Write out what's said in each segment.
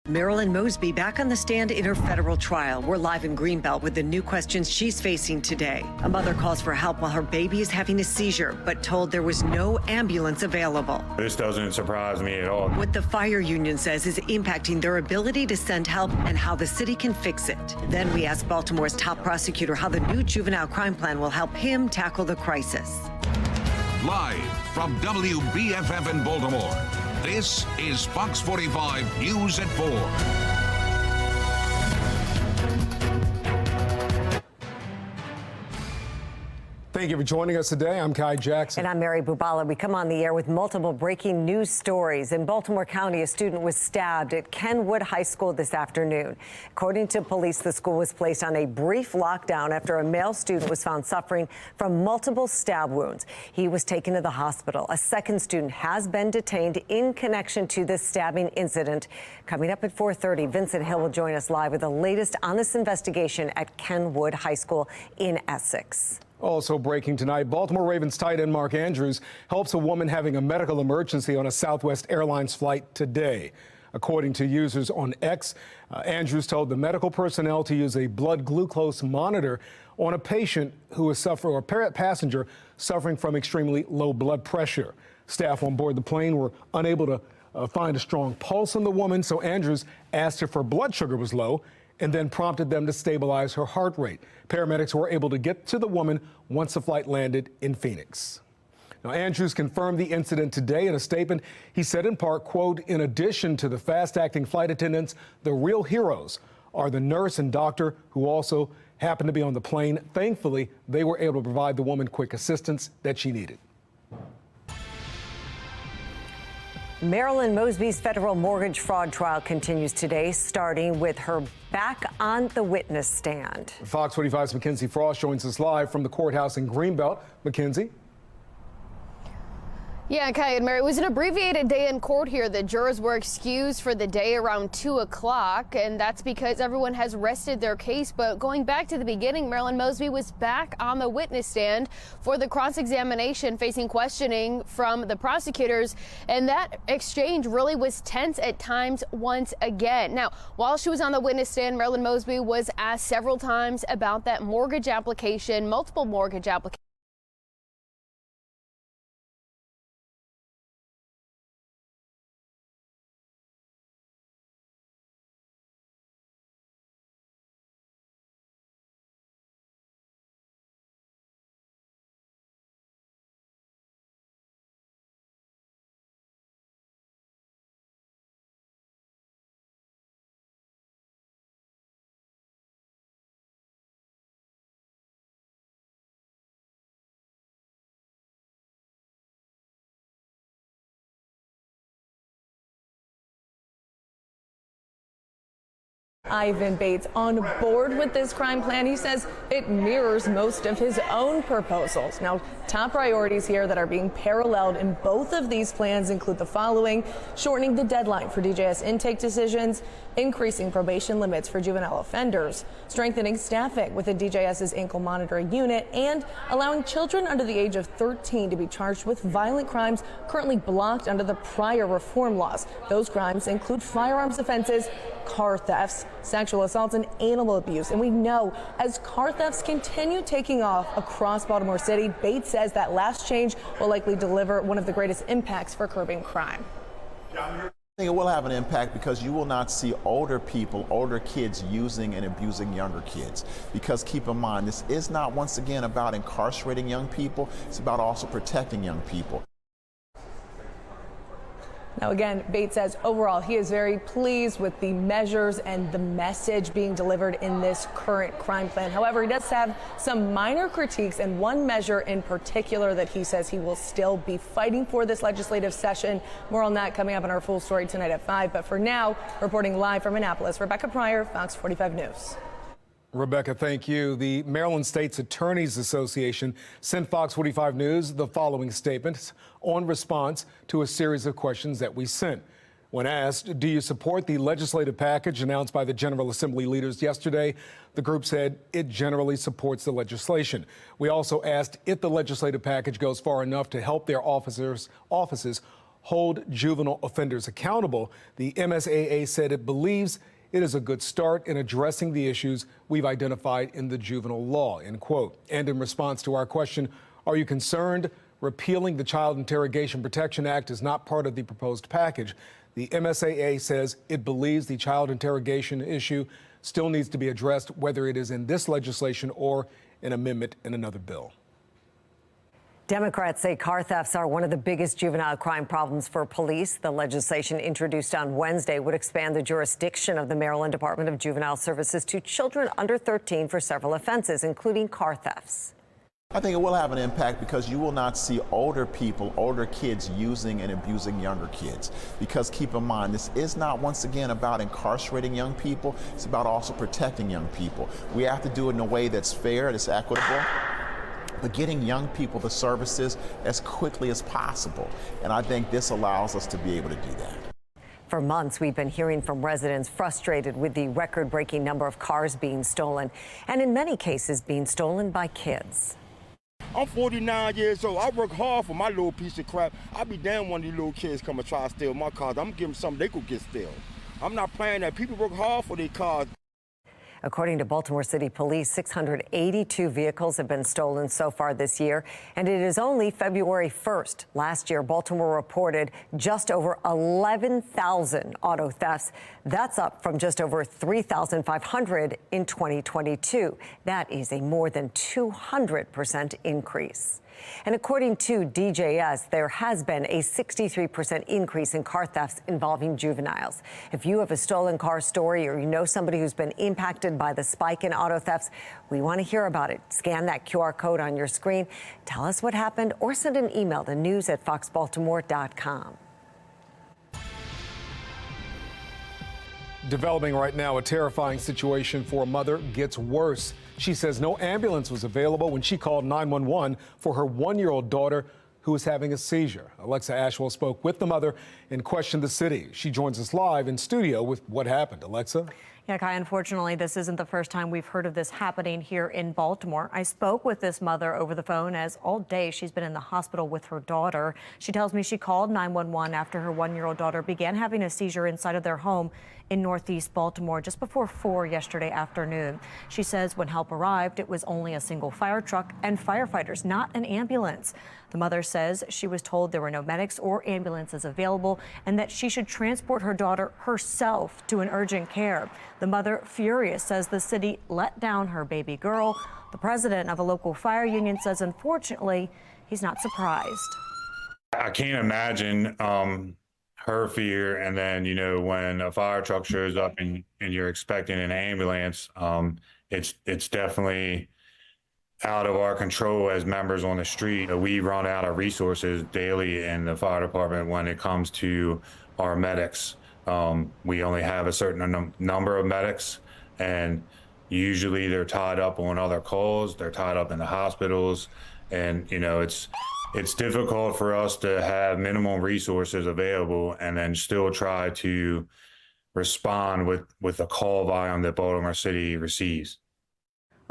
Marilyn Mosby back on the stand in her federal trial. We're live in Greenbelt with the new questions she's facing today. A mother calls for help while her baby is having a seizure, but told there was no ambulance available. This doesn't surprise me at all. What the fire union says is impacting their ability to send help and how the city can fix it. Then we ask Baltimore's top prosecutor how the new juvenile crime plan will help him tackle the crisis. Live from WBFF in Baltimore, this is Fox 45 News at 4. Thank you for joining us today. I'm Kai Jackson. And I'm Mary Bubala. We come on the air with multiple breaking news stories. In Baltimore County, a student was stabbed at Kenwood High School this afternoon. According to police, the school was placed on a brief lockdown after a male student was found suffering from multiple stab wounds. He was taken to the hospital. A second student has been detained in connection to this stabbing incident. Coming up at 4:30, Vincent Hill will join us live with the latest on this investigation at Kenwood High School in Essex. Also breaking tonight, Baltimore Ravens tight end Mark Andrews helps a woman having a medical emergency on a Southwest Airlines flight today. According to users on X, Andrews told the medical personnel to use a blood glucose monitor on a patient who is suffering, or a passenger suffering from extremely low blood pressure. Staff on board the plane were unable to find a strong pulse in the woman, so Andrews asked if her blood sugar was low and then prompted them to stabilize her heart rate. Paramedics were able to get to the woman once the flight landed in Phoenix. Now, Andrews confirmed the incident today in a statement. He said in part, quote, "In addition to the fast-acting flight attendants, the real heroes are the nurse and doctor who also happened to be on the plane. Thankfully, they were able to provide the woman quick assistance that she needed." Marilyn Mosby's federal mortgage fraud trial continues today, starting with her back on the witness stand. Fox 45's Mackenzie Frost joins us live from the courthouse in Greenbelt. Mackenzie? Yeah, Kai and Mary, it was an abbreviated day in court here. The jurors were excused for the day around 2 o'clock, and that's because everyone has rested their case. But going back to the beginning, Marilyn Mosby was back on the witness stand for the cross-examination, facing questioning from the prosecutors. And that exchange really was tense at times once again. Now, while she was on the witness stand, Marilyn Mosby was asked several times about that mortgage application, multiple mortgage applications. Ivan Bates on board with this crime plan. He says it mirrors most of his own proposals. Now, top priorities here that are being paralleled in both of these plans include the following: shortening the deadline for DJS intake decisions, increasing probation limits for juvenile offenders, strengthening staffing within DJS's ankle monitoring unit, and allowing children under the age of 13 to be charged with violent crimes currently blocked under the prior reform laws. Those crimes include firearms offenses, car thefts, sexual assaults, and animal abuse. And we know as car thefts continue taking off across Baltimore City, Bates says that last change will likely deliver one of the greatest impacts for curbing crime. I think it will have an impact because you will not see older people, older kids using and abusing younger kids. Because keep in mind, this is not once again about incarcerating young people, it's about also protecting young people. Now, again, Bates says overall he is very pleased with the measures and the message being delivered in this current crime plan. However, he does have some minor critiques and one measure in particular that he says he will still be fighting for this legislative session. More on that coming up in our full story tonight at 5. But for now, reporting live from Annapolis, Rebecca Pryor, Fox 45 News. Rebecca, thank you. The Maryland State's Attorneys Association sent Fox 45 News the following statements on response to a series of questions that we sent. When asked, do you support the legislative package announced by the General Assembly leaders yesterday, the group said it generally supports the legislation. We also asked if the legislative package goes far enough to help their offices hold juvenile offenders accountable. The MSAA said it believes it is a good start in addressing the issues we've identified in the juvenile law, end quote. And in response to our question, are you concerned repealing the Child Interrogation Protection Act is not part of the proposed package? The MSAA says it believes the child interrogation issue still needs to be addressed, whether it is in this legislation or an amendment in another bill. Democrats say car thefts are one of the biggest juvenile crime problems for police. The legislation introduced on Wednesday would expand the jurisdiction of the Maryland Department of Juvenile Services to children under 13 for several offenses, including car thefts. I think it will have an impact because you will not see older people, older kids using and abusing younger kids. Because keep in mind, this is not, once again, about incarcerating young people. It's about also protecting young people. We have to do it in a way that's fair, that's equitable, but getting young people the services as quickly as possible. And I think this allows us to be able to do that. For months, we've been hearing from residents frustrated with the record-breaking number of cars being stolen, and in many cases being stolen by kids. I'm 49 years old. I work hard for my little piece of crap. I'll be damned when these little kids come and try to steal my cars. I'm gonna give them something they could get stolen. I'm not playing that. People work hard for their cars. According to Baltimore City Police, 682 vehicles have been stolen so far this year, and it is only February 1st. Last year, Baltimore reported just over 11,000 auto thefts. That's up from just over 3,500 in 2022. That is a more than 200% increase. And according to DJS, there has been a 63% increase in car thefts involving juveniles. If you have a stolen car story or you know somebody who's been impacted by the spike in auto thefts, we want to hear about it. Scan that QR code on your screen, tell us what happened, or send an email to news@foxbaltimore.com. Developing right now, a terrifying situation for a mother gets worse. She says no ambulance was available when she called 911 for her one-year-old daughter who was having a seizure. Alexa Ashwell spoke with the mother and questioned the city. She joins us live in studio with what happened. Alexa? Yeah, Kai, unfortunately, this isn't the first time we've heard of this happening here in Baltimore. I spoke with this mother over the phone as all day she's been in the hospital with her daughter. She tells me she called 911 after her one-year-old daughter began having a seizure inside of their home in Northeast Baltimore just before 4 yesterday afternoon. She says when help arrived, it was only a single fire truck and firefighters, not an ambulance. The mother says she was told there were no medics or ambulances available and that she should transport her daughter herself to an urgent care. The mother, furious, says the city let down her baby girl. The president of a local fire union says, unfortunately, he's not surprised. I can't imagine her fear, and then, you know, when a fire truck shows up and you're expecting an ambulance, it's definitely out of our control as members on the street. We run out of resources daily in the fire department when it comes to our medics. We only have a certain number of medics, and usually they're tied up on other calls. They're tied up in the hospitals, and, you know, it's difficult for us to have minimum resources available and then still try to respond with the call volume that Baltimore City receives.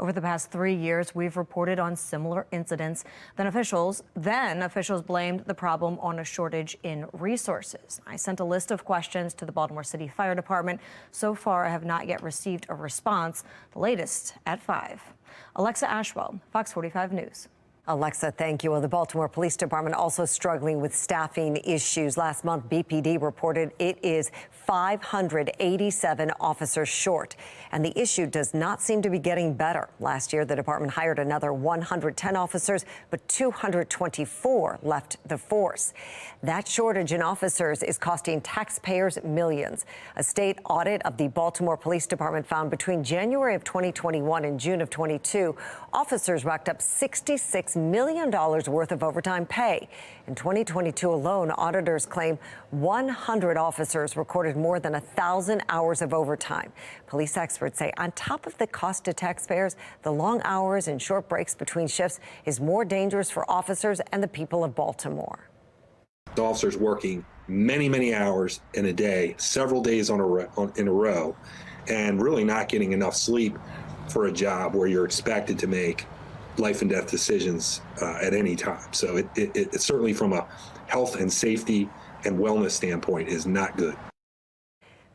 Over the past 3 years, we've reported on similar incidents. Then officials blamed the problem on a shortage in resources. I sent a list of questions to the Baltimore City Fire Department. So far, I have not yet received a response. The latest at 5. Alexa Ashwell, Fox 45 News. Alexa, thank you. Well, the Baltimore Police Department also struggling with staffing issues. Last month, BPD reported it is 587 officers short, and the issue does not seem to be getting better. Last year, the department hired another 110 officers, but 224 left the force. That shortage in officers is costing taxpayers millions. A state audit of the Baltimore Police Department found between January of 2021 and June of 22, officers racked up $66 million worth of overtime pay. In 2022 alone, auditors claim 100 officers recorded more than 1,000 hours of overtime. Police experts say on top of the cost to taxpayers, the long hours and short breaks between shifts is more dangerous for officers and the people of Baltimore. The officers working many hours in a day, several days in a row, and really not getting enough sleep for a job where you're expected to make life and death decisions at any time. So it's certainly from a health and safety and wellness standpoint is not good.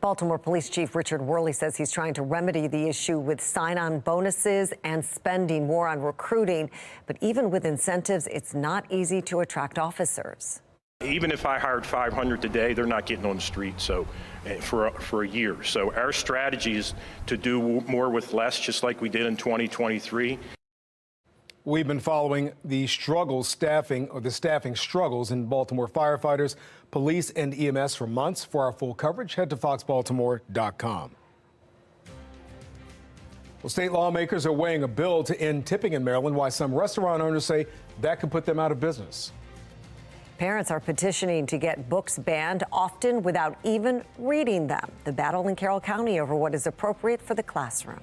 Baltimore Police Chief Richard Worley says he's trying to remedy the issue with sign-on bonuses and spending more on recruiting. But even with incentives, it's not easy to attract officers. Even if I hired 500 today, they're not getting on the street for a year. So our strategy is to do more with less, just like we did in 2023. We've been following the staffing struggles in Baltimore firefighters, police, and EMS for months. For our full coverage, head to foxbaltimore.com. Well, state lawmakers are weighing a bill to end tipping in Maryland, while some restaurant owners say that could put them out of business. Parents are petitioning to get books banned, often without even reading them. The battle in Carroll County over what is appropriate for the classroom.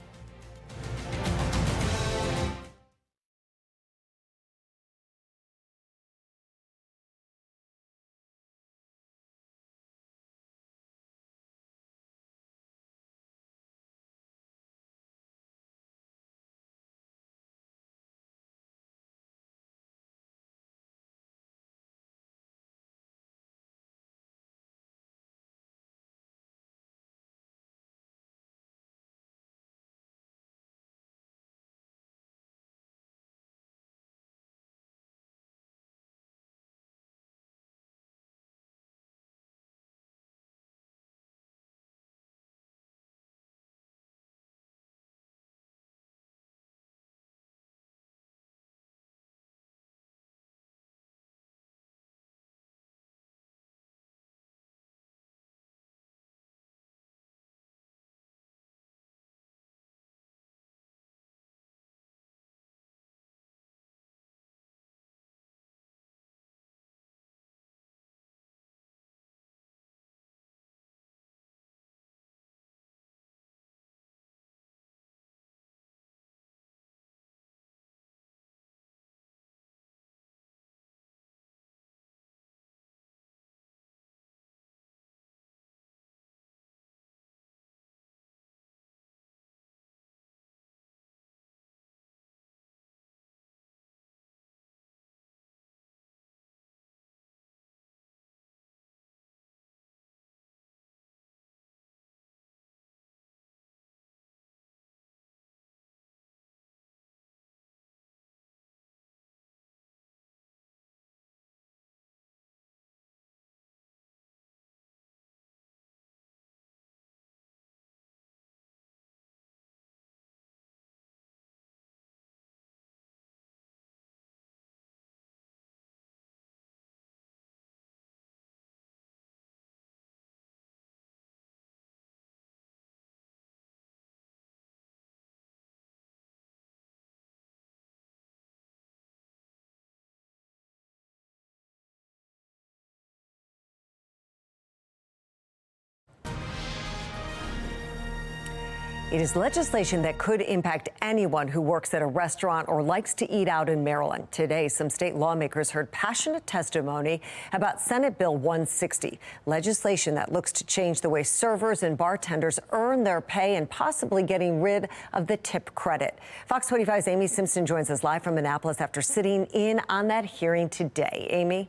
It is legislation that could impact anyone who works at a restaurant or likes to eat out in Maryland. Today, some state lawmakers heard passionate testimony about Senate Bill 160, legislation that looks to change the way servers and bartenders earn their pay and possibly getting rid of the tip credit. Fox 45's Amy Simpson joins us live from Annapolis after sitting in on that hearing today. Amy?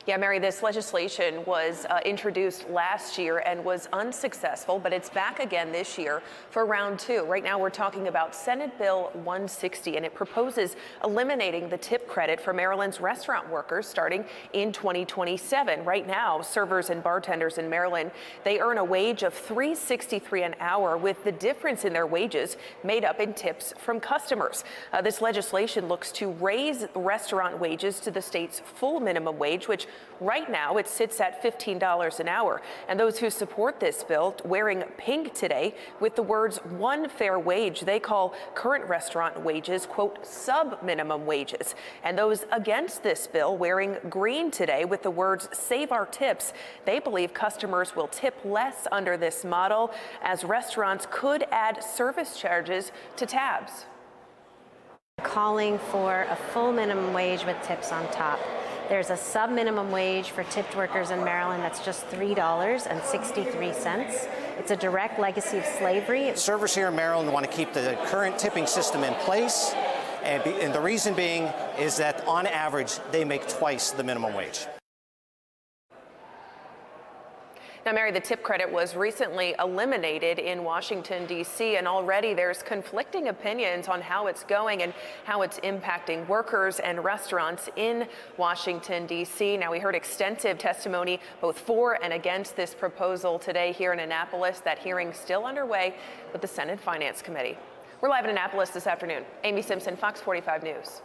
Yeah, Mary, this legislation was introduced last year and was unsuccessful, but it's back again this year for round two. Right now, we're talking about Senate Bill 160, and it proposes eliminating the tip credit for Maryland's restaurant workers starting in 2027. Right now, servers and bartenders in Maryland, they earn a wage of $3.63 an hour, with the difference in their wages made up in tips from customers. This legislation looks to raise restaurant wages to the state's full minimum wage, which right now it sits at $15 an hour. And those who support this bill, wearing pink today with the words "one fair wage," they call current restaurant wages, quote, sub-minimum wages. And those against this bill, wearing green today with the words "save our tips," they believe customers will tip less under this model, as restaurants could add service charges to tabs. Calling for a full minimum wage with tips on top. There's a sub-minimum wage for tipped workers in Maryland that's just $3.63. It's a direct legacy of slavery. Servers here in Maryland want to keep the current tipping system in place, and the reason being is that on average they make twice the minimum wage. Now, Mary, the tip credit was recently eliminated in Washington, D.C., and already there's conflicting opinions on how it's going and how it's impacting workers and restaurants in Washington, D.C. Now, we heard extensive testimony both for and against this proposal today here in Annapolis. That hearing still underway with the Senate Finance Committee. We're live in Annapolis this afternoon. Amy Simpson, Fox 45 News.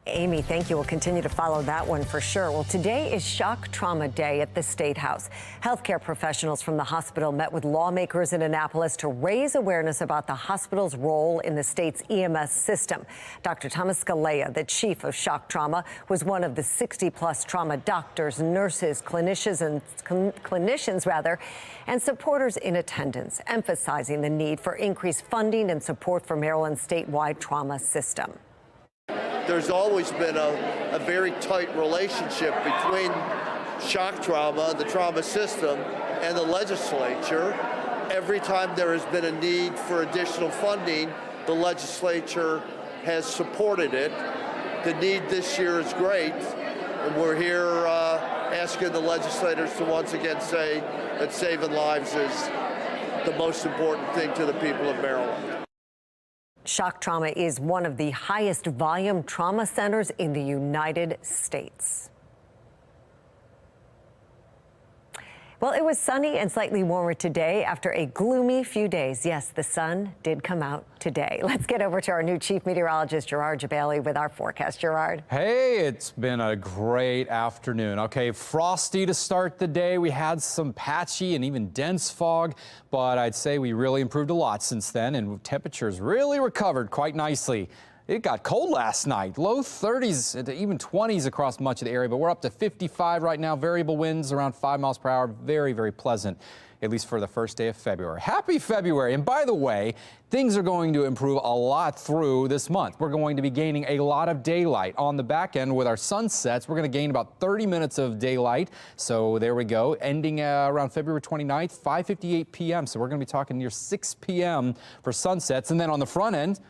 Amy, thank you. We'll continue to follow that one for sure. Well, today is Shock Trauma Day at the State House. Healthcare professionals from the hospital met with lawmakers in Annapolis to raise awareness about the hospital's role in the state's EMS system. Dr. Thomas Scalea, the chief of shock trauma, was one of the 60-plus trauma doctors, nurses, clinicians, and supporters in attendance, emphasizing the need for increased funding and support for Maryland's statewide trauma system. There's always been a very tight relationship between shock trauma, the trauma system, and the legislature. Every time there has been a need for additional funding, the legislature has supported it. The need this year is great, and we're here asking the legislators to once again say that saving lives is the most important thing to the people of Maryland. Shock trauma is one of the highest volume trauma centers in the United States. Well, it was sunny and slightly warmer today after a gloomy few days. Yes, the sun did come out today. Let's get over to our new chief meteorologist, Gerard Jabali, with our forecast. Gerard. Hey, it's been a great afternoon. Okay, frosty to start the day. We had some patchy and even dense fog, but I'd say we really improved a lot since then, and temperatures really recovered quite nicely. It got cold last night, low 30s to even 20s across much of the area, but we're up to 55 right now. Variable winds around 5 miles per hour. Very, very pleasant, at least for the first day of February. Happy February. And by the way, things are going to improve a lot through this month. We're going to be gaining a lot of daylight on the back end with our sunsets. We're going to gain about 30 minutes of daylight. So there we go, ending around February 29th, 5:58 p.m. So we're going to be talking near 6 p.m. for sunsets. And then on the front end,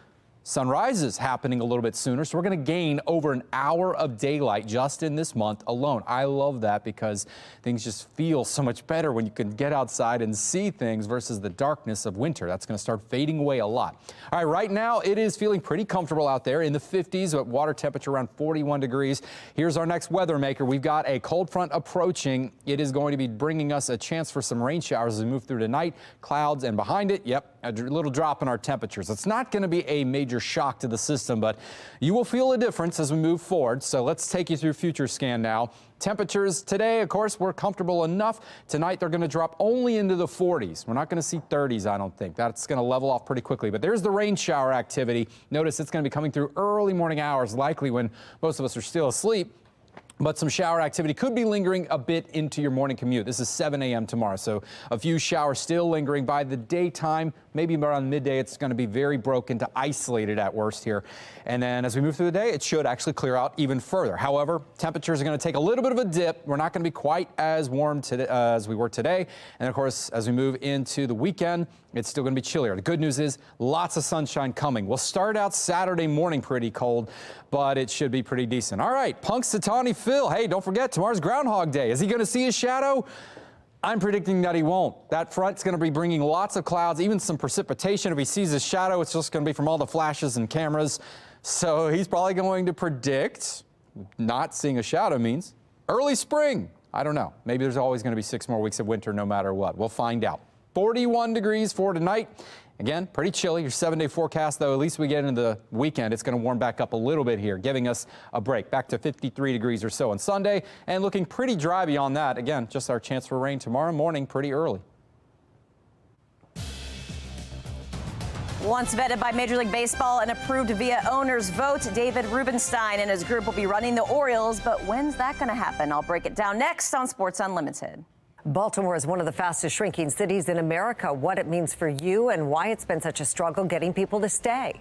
sunrise is happening a little bit sooner, so we're going to gain over an hour of daylight just in this month alone. I love that because things just feel so much better when you can get outside and see things versus the darkness of winter. That's going to start fading away a lot. All right, right now it is feeling pretty comfortable out there in the 50s, but water temperature around 41 degrees. Here's our next weather maker. We've got a cold front approaching. It is going to be bringing us a chance for some rain showers as we move through tonight. Clouds, and behind it, yep, a little drop in our temperatures. It's not going to be a major shock to the system, but you will feel a difference as we move forward. So let's take you through future scan now. Temperatures today, of course, we're comfortable enough. Tonight, they're going to drop only into the 40s. We're not going to see 30s, I don't think. That's going to level off pretty quickly. But there's the rain shower activity. Notice it's going to be coming through early morning hours, likely when most of us are still asleep. But some shower activity could be lingering a bit into your morning commute. This is 7 a.m. tomorrow, so a few showers still lingering by the daytime. Maybe around midday, it's going to be very broken to isolated at worst here. And then as we move through the day, it should actually clear out even further. However, temperatures are going to take a little bit of a dip. We're not going to be quite as warm today, as we were today. And of course, as we move into the weekend, it's still going to be chillier. The good news is lots of sunshine coming. We'll start out Saturday morning pretty cold, but it should be pretty decent. All right, Punxsutawney Phil. Hey, don't forget, tomorrow's Groundhog Day. Is he going to see his shadow? I'm predicting that he won't. That front's going to be bringing lots of clouds, even some precipitation. If he sees his shadow, it's just going to be from all the flashes and cameras. So he's probably going to predict not seeing a shadow means early spring. I don't know. Maybe there's always going to be 6 more weeks of winter no matter what. We'll find out. 41 degrees for tonight. Again, pretty chilly. Your 7-day forecast, though, at least we get into the weekend. It's going to warm back up a little bit here, giving us a break back to 53 degrees or so on Sunday, and looking pretty dry beyond that. Again, just our chance for rain tomorrow morning pretty early. Once vetted by Major League Baseball and approved via owner's vote, David Rubenstein and his group will be running the Orioles. But when's that going to happen? I'll break it down next on Sports Unlimited. Baltimore is one of the fastest shrinking cities in America. What it means for you and why it's been such a struggle getting people to stay.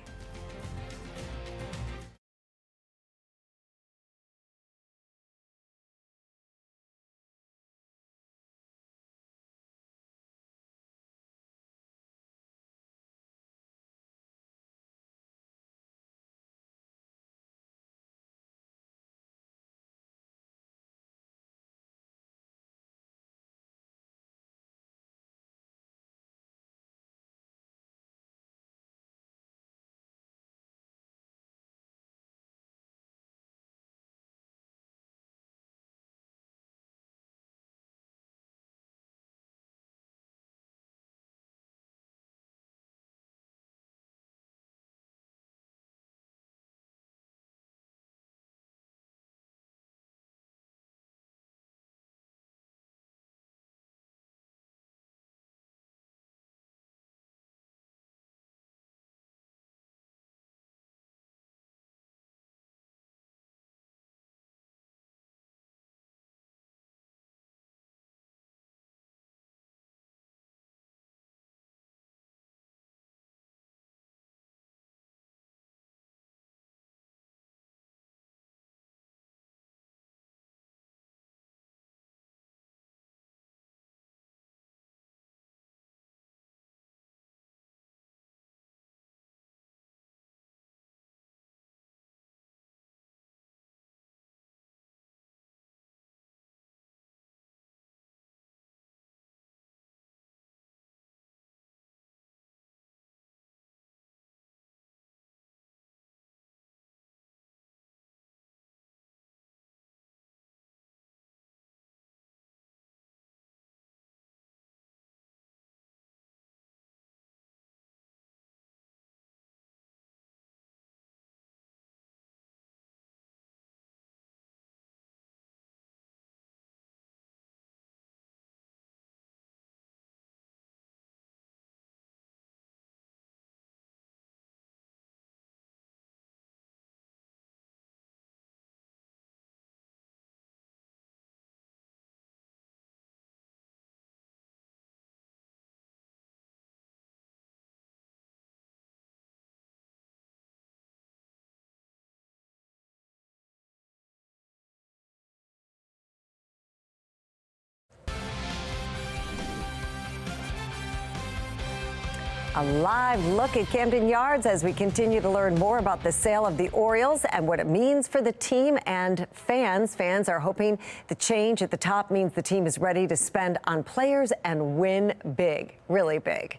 A live look at Camden Yards as we continue to learn more about the sale of the Orioles and what it means for the team and fans. Fans are hoping the change at the top means the team is ready to spend on players and win big, really big.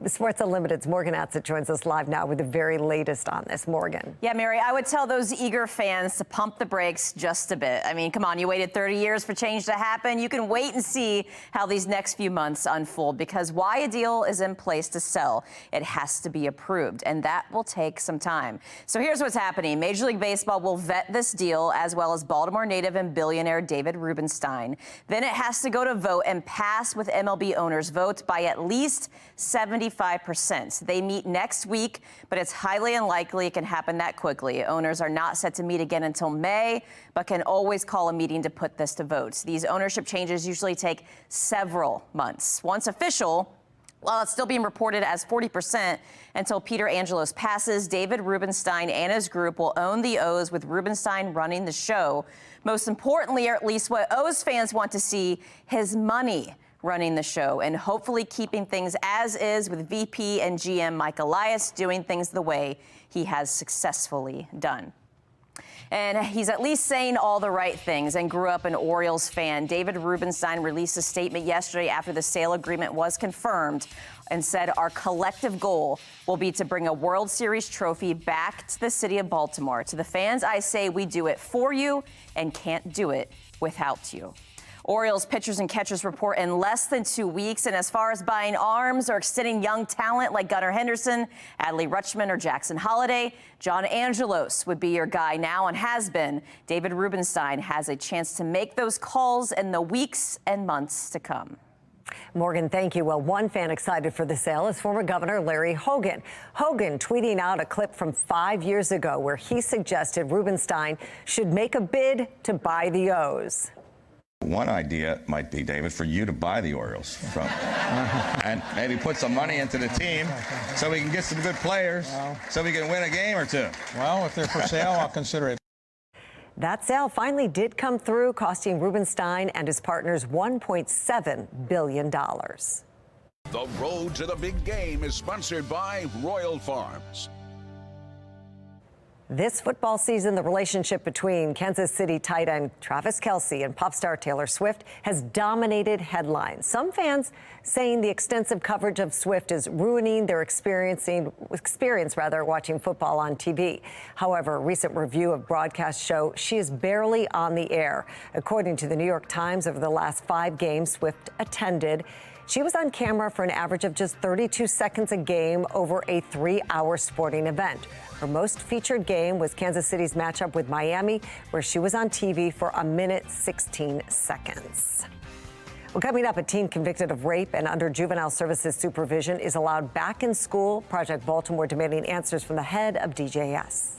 Sports Unlimited's Morgan Atzett joins us live now with the very latest on this. Morgan. Yeah, Mary, I would tell those eager fans to pump the brakes just a bit. I mean, come on, you waited 30 years for change to happen. You can wait and see how these next few months unfold, because why a deal is in place to sell, it has to be approved, and that will take some time. So here's what's happening. Major League Baseball will vet this deal, as well as Baltimore native and billionaire David Rubenstein. Then it has to go to vote and pass with MLB owners' votes by at least 75%. They meet next week, but it's highly unlikely it can happen that quickly. Owners are not set to meet again until May, but can always call a meeting to put this to vote. These ownership changes usually take several months. Once official, while it's still being reported as 40% until Peter Angelos passes, David Rubenstein and his group will own the O's, with Rubenstein running the show. Most importantly, or at least what O's fans want to see, his money running the show and hopefully keeping things as is, with VP and GM Mike Elias doing things the way he has successfully done. And he's at least saying all the right things and grew up an Orioles fan. David Rubenstein released a statement yesterday after the sale agreement was confirmed and said, "Our collective goal will be to bring a World Series trophy back to the city of Baltimore. To the fans, I say we do it for you and can't do it without you." Orioles pitchers and catchers report in less than 2 weeks. And as far as buying arms or extending young talent like Gunnar Henderson, Adley Rutschman, or Jackson Holliday, John Angelos would be your guy now and has been. David Rubenstein has a chance to make those calls in the weeks and months to come. Morgan, thank you. Well, one fan excited for the sale is former Governor Larry Hogan. Hogan tweeting out a clip from 5 years ago where he suggested Rubenstein should make a bid to buy the O's. One idea might be, David, for you to buy the Orioles from and maybe put some money into the team so we can get some good players, so we can win a game or two. Well, if they're for sale, I'll consider it. That sale finally did come through, costing Rubenstein and his partners $1.7 billion. The road to the big game is sponsored by Royal Farms. This football season, the relationship between Kansas City tight end Travis Kelce and pop star Taylor Swift has dominated headlines. Some fans saying the extensive coverage of Swift is ruining their experience watching football on TV. However, a recent review of broadcasts show she is barely on the air. According to the New York Times, over the last 5 games Swift attended, she was on camera for an average of just 32 seconds a game over a 3-hour sporting event. Her most featured game was Kansas City's matchup with Miami, where she was on TV for 1:16 seconds. Well, coming up, a teen convicted of rape and under juvenile services supervision is allowed back in school. Project Baltimore demanding answers from the head of DJS.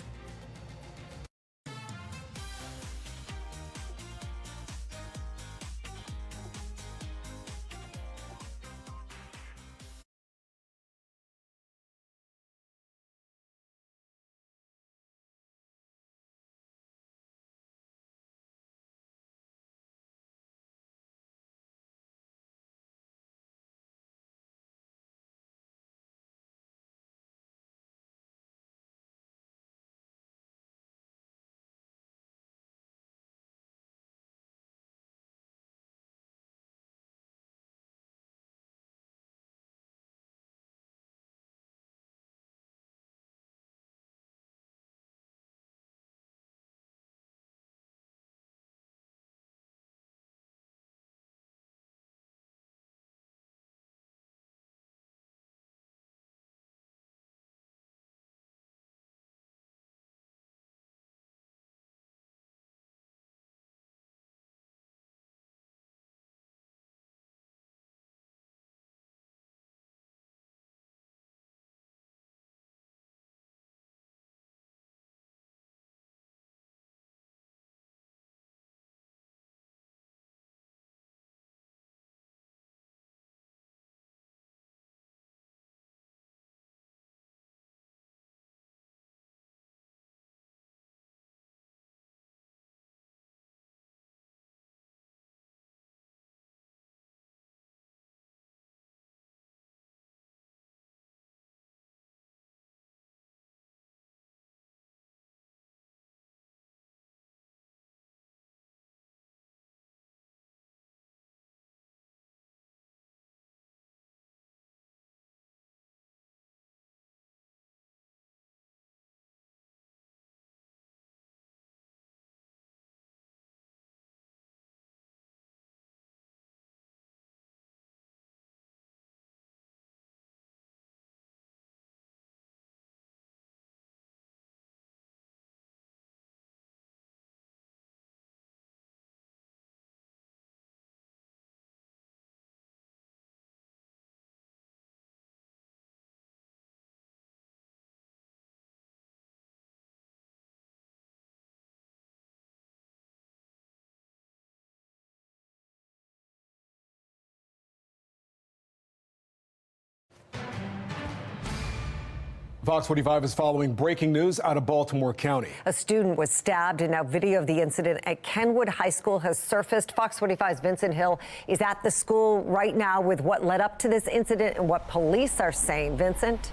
Fox 45 is following breaking news out of Baltimore County. A student was stabbed, and now video of the incident at Kenwood High School has surfaced. Fox 45's Vincent Hill is at the school right now with what led up to this incident and what police are saying. Vincent?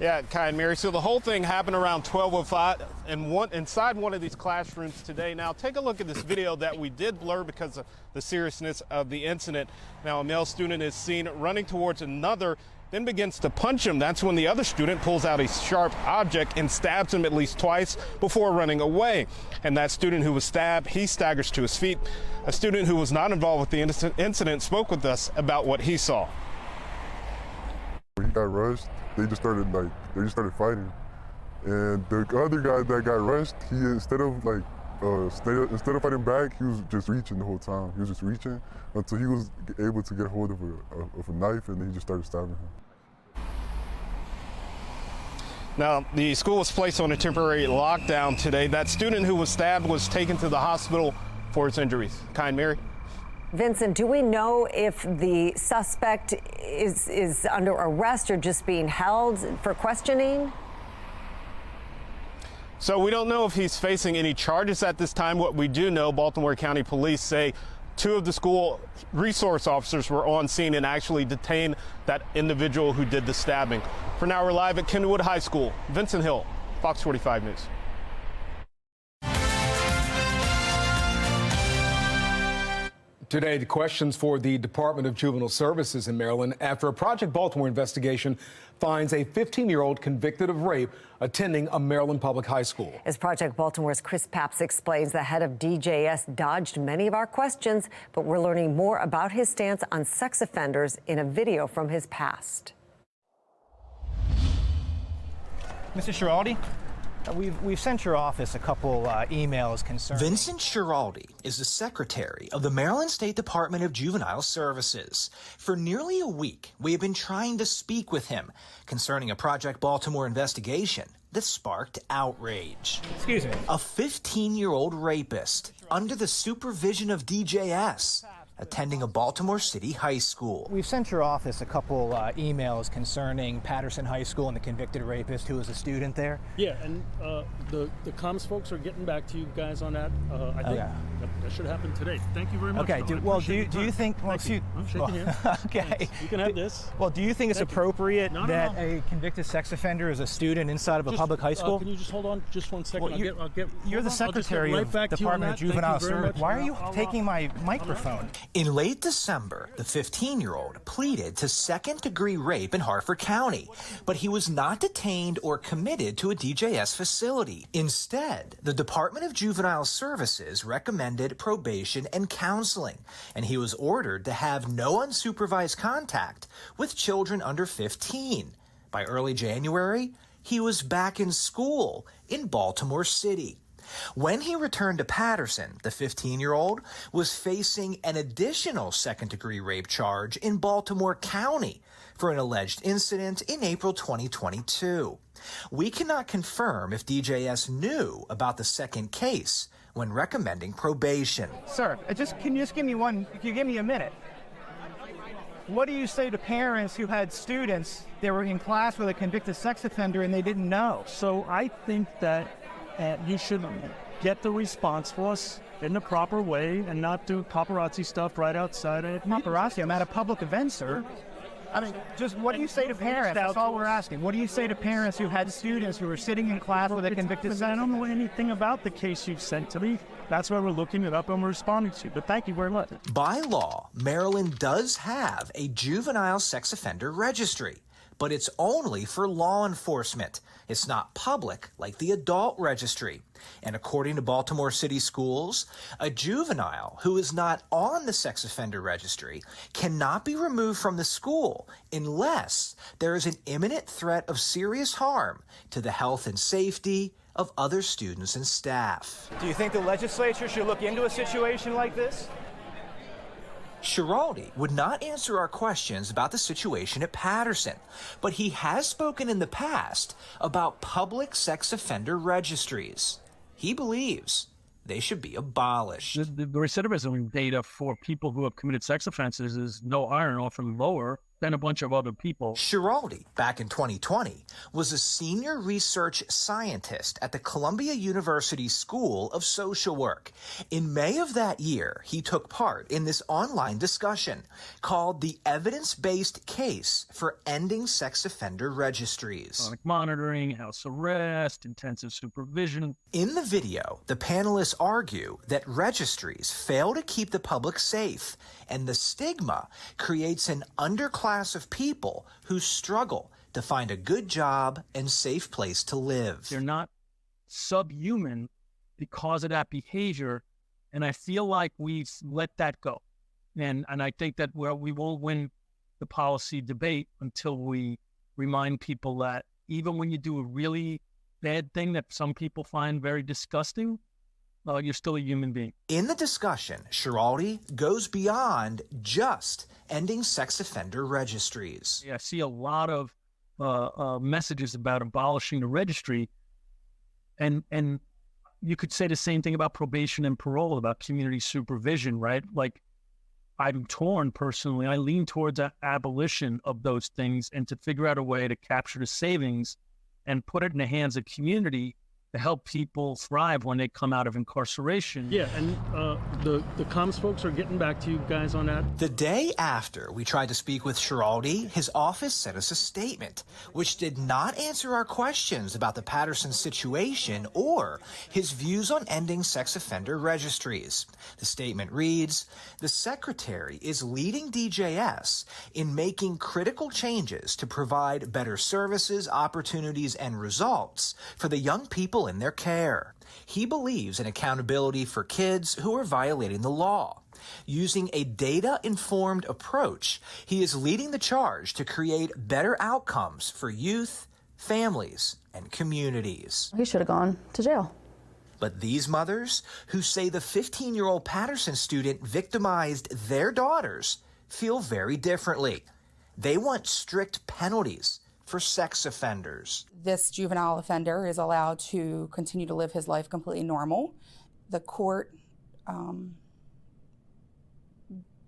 Yeah, Kai and Mary. So the whole thing happened around 12:05 and inside one of these classrooms today. Now take a look at this video that we did blur because of the seriousness of the incident. Now a male student is seen running towards another, then begins to punch him. That's when the other student pulls out a sharp object and stabs him at least twice before running away. And that student who was stabbed, he staggers to his feet. A student who was not involved with the incident spoke with us about what he saw. When he got rushed, they just started fighting. And the other guy that got rushed, he instead of fighting back, he was just reaching the whole time. He was just reaching until he was able to get hold of a knife, and then he just started stabbing him. Now, the school was placed on a temporary lockdown today. That student who was stabbed was taken to the hospital for his injuries. Kai and Mary? Vincent, do we know if the suspect is under arrest or just being held for questioning? So we don't know if he's facing any charges at this time. What we do know, Baltimore County Police say 2 of the school resource officers were on scene and actually detained that individual who did the stabbing. For now, we're live at Kenwood High School. Vincent Hill, Fox 45 News. Today, the questions for the Department of Juvenile Services in Maryland after a Project Baltimore investigation finds a 15-year-old convicted of rape attending a Maryland public high school. As Project Baltimore's Chris Papps explains, the head of DJS dodged many of our questions, but we're learning more about his stance on sex offenders in a video from his past. Mr. Schiraldi, we've sent your office a couple emails concerning... Vincent Schiraldi is the secretary of the Maryland State Department of Juvenile Services. For nearly a week, we have been trying to speak with him concerning a Project Baltimore investigation that sparked outrage. Excuse me. A 15-year-old rapist under the supervision of DJS attending a Baltimore City high school. We've sent your office a couple emails concerning Patterson High School and the convicted rapist who was a student there. Yeah, and the comms folks are getting back to you guys on that. I think that should happen today. Thank you very much. Okay, do you think... Well, excuse, I'm shaking hands. Okay. Thanks. You can have this. Well, do you think it's appropriate that a convicted sex offender is a student inside of a public high school? Can you just hold on just one second? Well, you're the secretary of the Department of Juvenile Services. Why are you taking my microphone? In late December, the 15-year-old pleaded to second-degree rape in Harford County, but he was not detained or committed to a DJS facility. Instead, the Department of Juvenile Services recommended probation and counseling, and he was ordered to have no unsupervised contact with children under 15. By early January, he was back in school in Baltimore City. When he returned to Patterson, the 15-year-old was facing an additional second-degree rape charge in Baltimore County for an alleged incident in April 2022. We cannot confirm if DJS knew about the second case when recommending probation. Sir, can you just give me a minute? What do you say to parents who had students that were in class with a convicted sex offender and they didn't know? So I think that you should get the response for us in the proper way and not do paparazzi stuff right outside of it. Paparazzi? I'm at a public event, sir. I mean, just what do you say to parents? That's all we're asking. What do you say to parents who had students who were sitting in class with a convicted sex offender? I don't know anything about the case you've sent to me. That's why we're looking it up and we're responding to you. But thank you very much. By law, Maryland does have a juvenile sex offender registry, but it's only for law enforcement. It's not public like the adult registry. And according to Baltimore City Schools, a juvenile who is not on the sex offender registry cannot be removed from the school unless there is an imminent threat of serious harm to the health and safety of other students and staff. Do you think the legislature should look into a situation like this? Schiraldi would not answer our questions about the situation at Patterson, but he has spoken in the past about public sex offender registries. He believes they should be abolished. The recidivism data for people who have committed sex offenses is no higher and often lower than a bunch of other people. Schiraldi, back in 2020, was a senior research scientist at the Columbia University School of Social Work. In May of that year, he took part in this online discussion called the Evidence-Based Case for Ending Sex Offender Registries. Electronic monitoring, house arrest, intensive supervision. In the video, the panelists argue that registries fail to keep the public safe, and the stigma creates an underclass of people who struggle to find a good job and safe place to live. They're not subhuman because of that behavior, and I feel like we've let that go. And I think that we won't win the policy debate until we remind people that even when you do a really bad thing that some people find very disgusting, you're still a human being. In the discussion, Schiraldi goes beyond just ending sex offender registries. I see a lot of messages about abolishing the registry, and you could say the same thing about probation and parole, about community supervision, right? Like, I'm torn personally. I lean towards abolition of those things and to figure out a way to capture the savings and put it in the hands of community to help people thrive when they come out of incarceration. Yeah, and the comms folks are getting back to you guys on that. The day after we tried to speak with Schiraldi, his office sent us a statement, which did not answer our questions about the Patterson situation or his views on ending sex offender registries. The statement reads, "The Secretary is leading DJS in making critical changes to provide better services, opportunities, and results for the young people in their care. He believes in accountability for kids who are violating the law. Using a data-informed approach, he is leading the charge to create better outcomes for youth, families, and communities." He should have gone to jail. But these mothers, who say the 15-year-old Patterson student victimized their daughters, feel very differently. They want strict penalties for sex offenders. This juvenile offender is allowed to continue to live his life completely normal. The court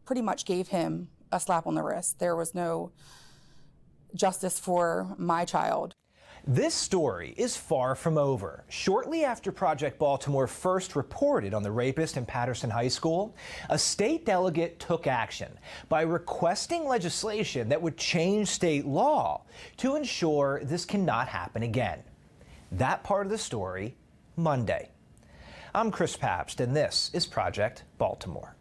pretty much gave him a slap on the wrist. There was no justice for my child. This story is far from over. Shortly after Project Baltimore first reported on the rapist in Patterson High School, a state delegate took action by requesting legislation that would change state law to ensure this cannot happen again. That part of the story, Monday. I'm Chris Pabst, and this is Project Baltimore.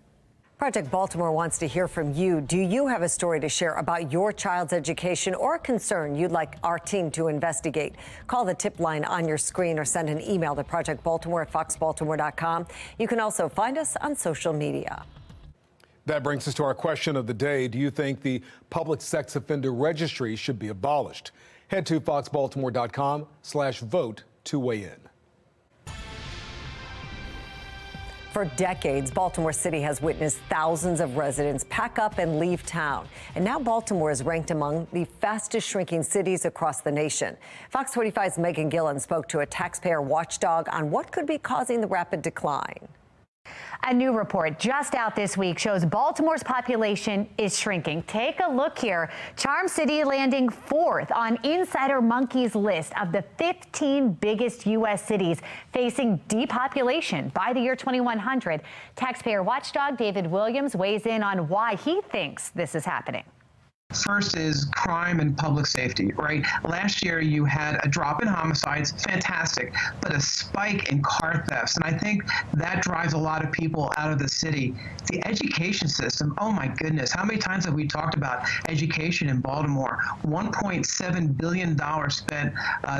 Project Baltimore wants to hear from you. Do you have a story to share about your child's education or a concern you'd like our team to investigate? Call the tip line on your screen or send an email to projectbaltimore@foxbaltimore.com. You can also find us on social media. That brings us to our question of the day. Do you think the public sex offender registry should be abolished? Head to foxbaltimore.com/vote to weigh in. For decades, Baltimore City has witnessed thousands of residents pack up and leave town. And now Baltimore is ranked among the fastest shrinking cities across the nation. Fox 45's Megan Gillen spoke to a taxpayer watchdog on what could be causing the rapid decline. A new report just out this week shows Baltimore's population is shrinking. Take a look here. Charm City landing 4th on Insider Monkey's list of the 15 biggest U.S. cities facing depopulation by the year 2100. Taxpayer watchdog David Williams weighs in on why he thinks this is happening. First is crime and public safety, right? Last year you had a drop in homicides, fantastic, but a spike in car thefts. And I think that drives a lot of people out of the city. The education system, oh my goodness, how many times have we talked about education in Baltimore? $1.7 billion spent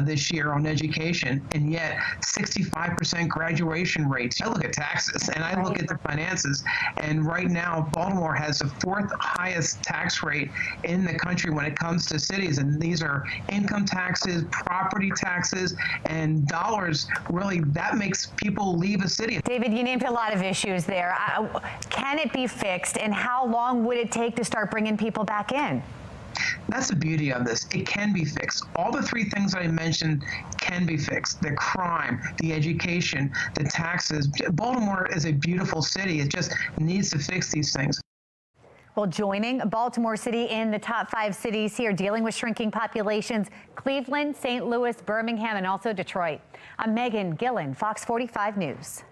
this year on education, and yet 65% graduation rates. I look at taxes and I look at the finances, and right now Baltimore has the 4th highest tax rate in the country when it comes to cities, and these are income taxes, property taxes, and dollars. Really, that makes people leave a city. David, you named a lot of issues there. Can it be fixed, and how long would it take to start bringing people back in? That's the beauty of this. It can be fixed. All the 3 things I mentioned can be fixed. The crime, the education, the taxes. Baltimore is a beautiful city. It just needs to fix these things. Well, joining Baltimore City in the top 5 cities here dealing with shrinking populations, Cleveland, St. Louis, Birmingham, and also Detroit. I'm Megan Gillen, Fox 45 News.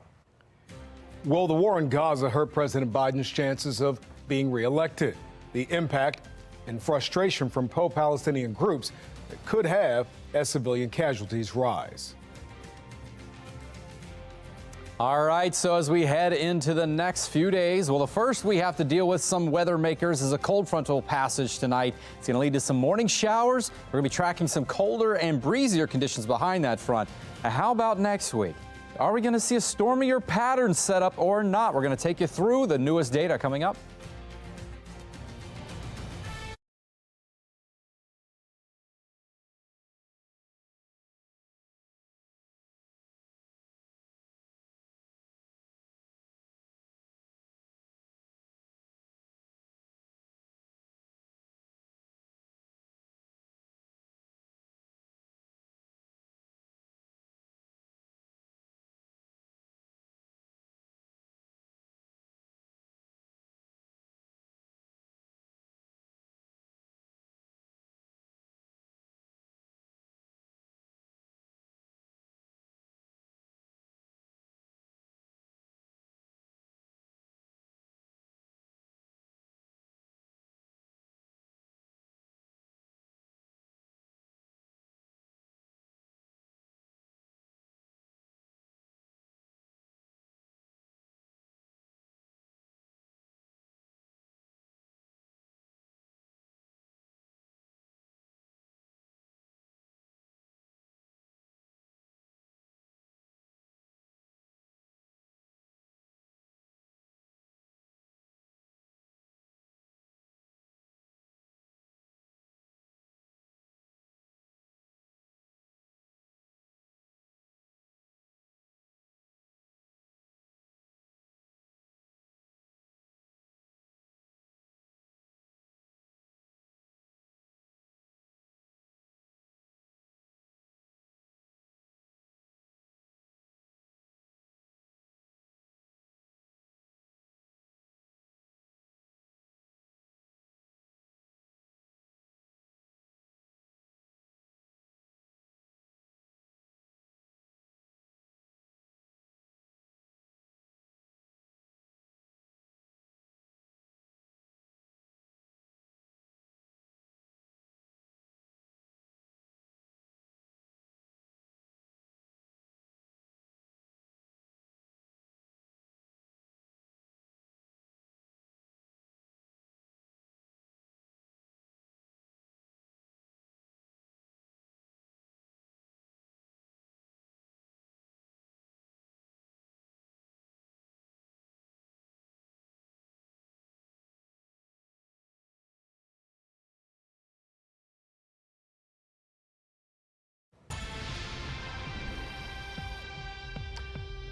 Will the war in Gaza hurt President Biden's chances of being reelected? The impact and frustration from pro-Palestinian groups that could have as civilian casualties rise. All right, so as we head into the next few days, well, the first we have to deal with some weather makers is a cold frontal passage tonight. It's going to lead to some morning showers. We're going to be tracking some colder and breezier conditions behind that front. Now, how about next week? Are we going to see a stormier pattern set up or not? We're going to take you through the newest data coming up.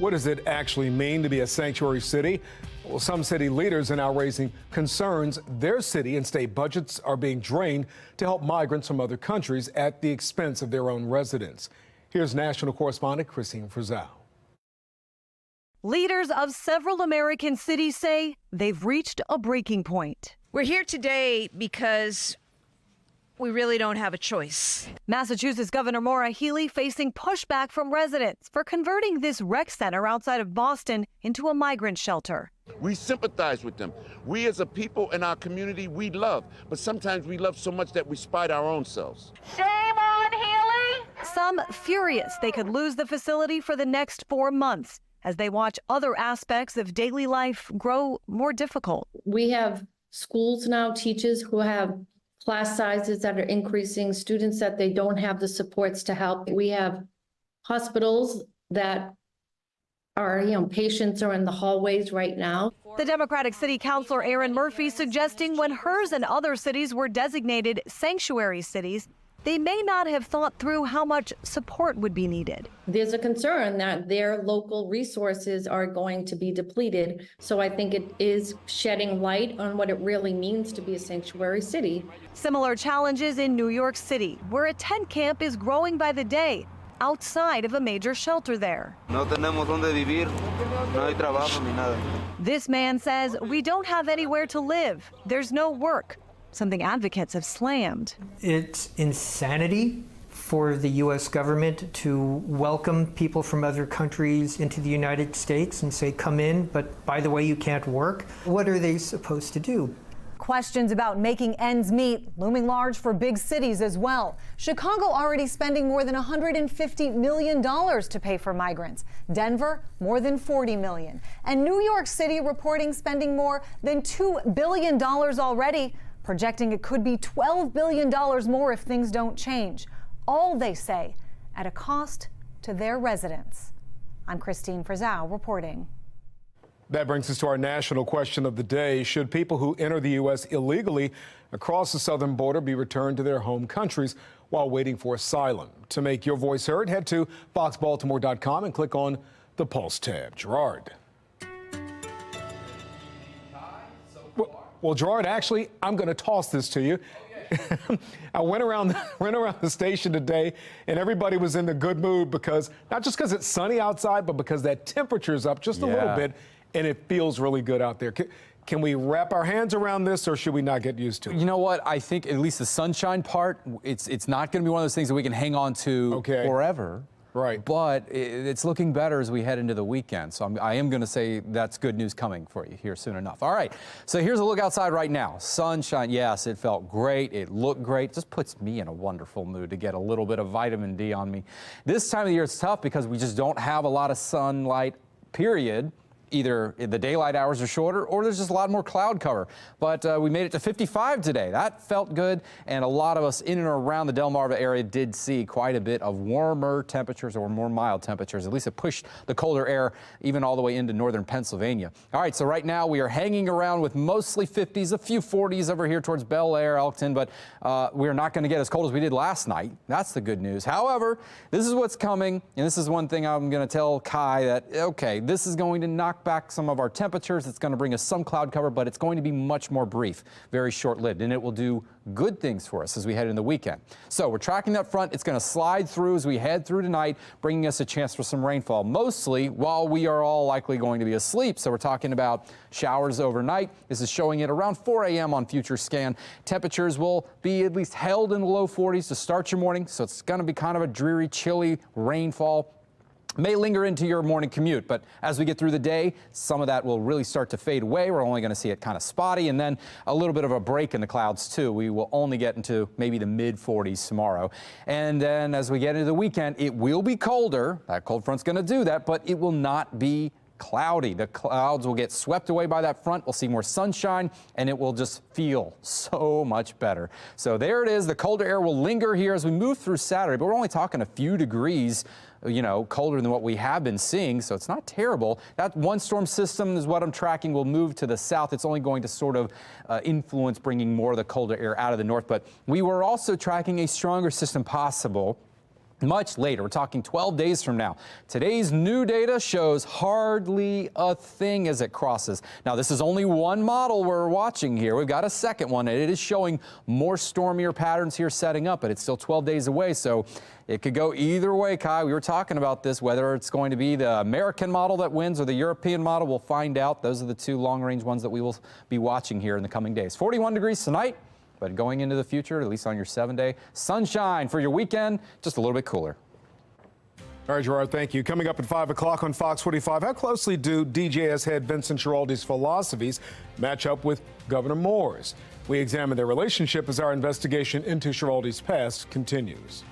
What does it actually mean to be a sanctuary city? Well, some city leaders are now raising concerns their city and state budgets are being drained to help migrants from other countries at the expense of their own residents. Here's national correspondent Christine Frizzell. Leaders of several American cities say they've reached a breaking point. We're here today because we really don't have a choice. Massachusetts Governor Maura Healey facing pushback from residents for converting this rec center outside of Boston into a migrant shelter. We sympathize with them. We as a people in our community, we love, but sometimes we love so much that we spite our own selves. Shame on Healey! Some furious they could lose the facility for the next 4 months as they watch other aspects of daily life grow more difficult. We have schools now, teachers who have class sizes that are increasing, students that they don't have the supports to help. We have hospitals that are, patients are in the hallways right now. The Democratic City Councilor Erin Murphy suggesting when hers and other cities were designated sanctuary cities, they may not have thought through how much support would be needed. There's a concern that their local resources are going to be depleted. So I think it is shedding light on what it really means to be a sanctuary city. Similar challenges in New York City, where a tent camp is growing by the day outside of a major shelter there. No tenemos donde vivir, no hay trabajo ni nada. This man says we don't have anywhere to live. There's no work, something advocates have slammed. It's insanity for the U.S. government to welcome people from other countries into the United States and say, come in, but by the way, you can't work. What are they supposed to do? Questions about making ends meet looming large for big cities as well. Chicago already spending more than $150 million to pay for migrants. Denver, more than $40 million. And New York City reporting spending more than $2 billion already, projecting it could be $12 billion more if things don't change. All, they say, at a cost to their residents. I'm Christine Frizzau reporting. That brings us to our national question of the day. Should people who enter the U.S. illegally across the southern border be returned to their home countries while waiting for asylum? To make your voice heard, head to foxbaltimore.com and click on the Pulse tab. Gerard. Well, Gerard, actually, I'm going to toss this to you. I went around the station today, and everybody was in a good mood because not just because it's sunny outside, but because that temperature's up just a little bit, and it feels really good out there. Can we wrap our hands around this, or should we not get used to it? You know what? I think at least the sunshine part, it's not going to be one of those things that we can hang on to forever. Right. But it's looking better as we head into the weekend. So I am going to say that's good news coming for you here soon enough. All right. So here's a look outside right now. Sunshine. Yes, it felt great. It looked great. Just puts me in a wonderful mood to get a little bit of vitamin D on me. This time of the year it's tough because we just don't have a lot of sunlight, period. Either the daylight hours are shorter or there's just a lot more cloud cover. But we made it to 55 today. That felt good. And a lot of us in and around the Delmarva area did see quite a bit of warmer temperatures or more mild temperatures. At least it pushed the colder air even all the way into northern Pennsylvania. All right, so right now we are hanging around with mostly 50s, a few 40s over here towards Bel Air, Elkton, but we're not going to get as cold as we did last night. That's the good news. However, this is what's coming, and this is one thing I'm going to tell Kai that, okay, this is going to knock back some of our temperatures. It's going to bring us some cloud cover, but it's going to be much more brief, very short-lived, and it will do good things for us as we head into the weekend. So we're tracking that front. It's going to slide through as we head through tonight, bringing us a chance for some rainfall, mostly while we are all likely going to be asleep. So we're talking about showers overnight. This is showing it around 4 a.m. on Future Scan. Temperatures will be at least held in the low 40s to start your morning, so it's going to be kind of a dreary, chilly rainfall. May linger into your morning commute, but as we get through the day, some of that will really start to fade away. We're only going to see it kind of spotty, and then a little bit of a break in the clouds too. We will only get into maybe the mid 40s tomorrow. And then as we get into the weekend, it will be colder. That cold front's going to do that, but it will not be cloudy. The clouds will get swept away by that front. We'll see more sunshine, and it will just feel so much better. So there it is. The colder air will linger here as we move through Saturday, but we're only talking a few degrees, you know, colder than what we have been seeing, so it's not terrible. That one storm system is what I'm tracking will move to the south. It's only going to sort of influence bringing more of the colder air out of the north, but we were also tracking a stronger system possible much later. We're talking 12 days from now. Today's new data shows hardly a thing as it crosses. Now, this is only one model we're watching here. We've got a second one, and it is showing more stormier patterns here setting up, but it's still 12 days away, so it could go either way, Kai. We were talking about this, whether it's going to be the American model that wins or the European model. We'll find out. Those are the two long-range ones that we will be watching here in the coming days. 41 degrees tonight. But going into the future, at least on your 7-day, sunshine for your weekend, just a little bit cooler. All right, Gerard, thank you. Coming up at 5 o'clock on Fox 45, how closely do DJS head Vincent Schiraldi's philosophies match up with Governor Moore's? We examine their relationship as our investigation into Schiraldi's past continues.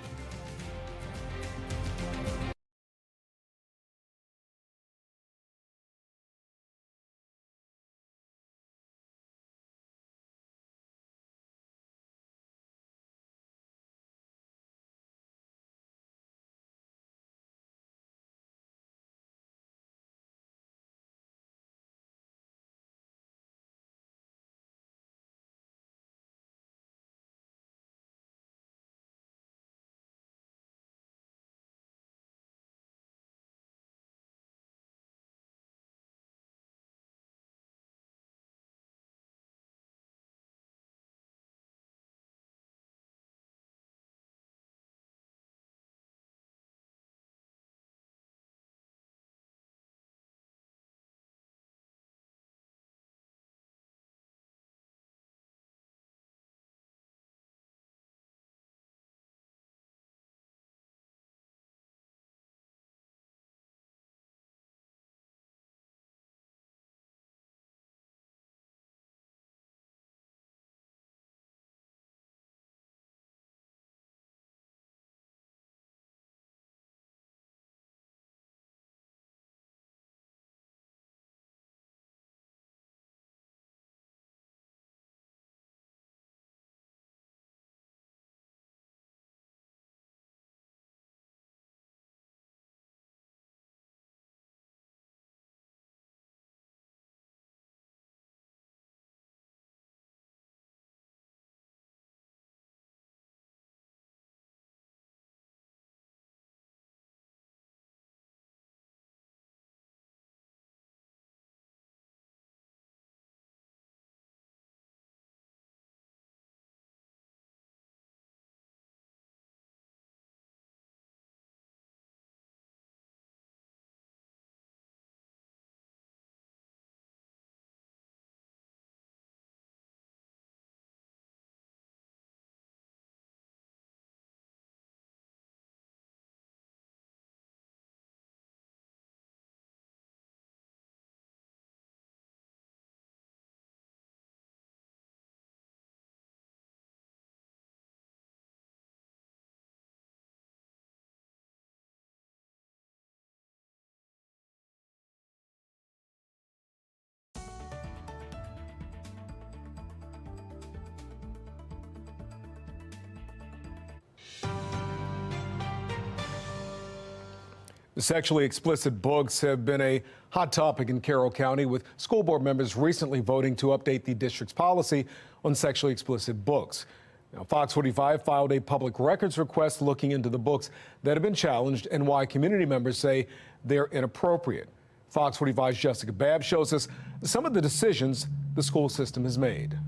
Sexually explicit books have been a hot topic in Carroll County, with school board members recently voting to update the district's policy on sexually explicit books. Now, Fox 45 filed a public records request looking into the books that have been challenged and why community members say they're inappropriate. Fox 45's Jessica Babb shows us some of the decisions the school system has made.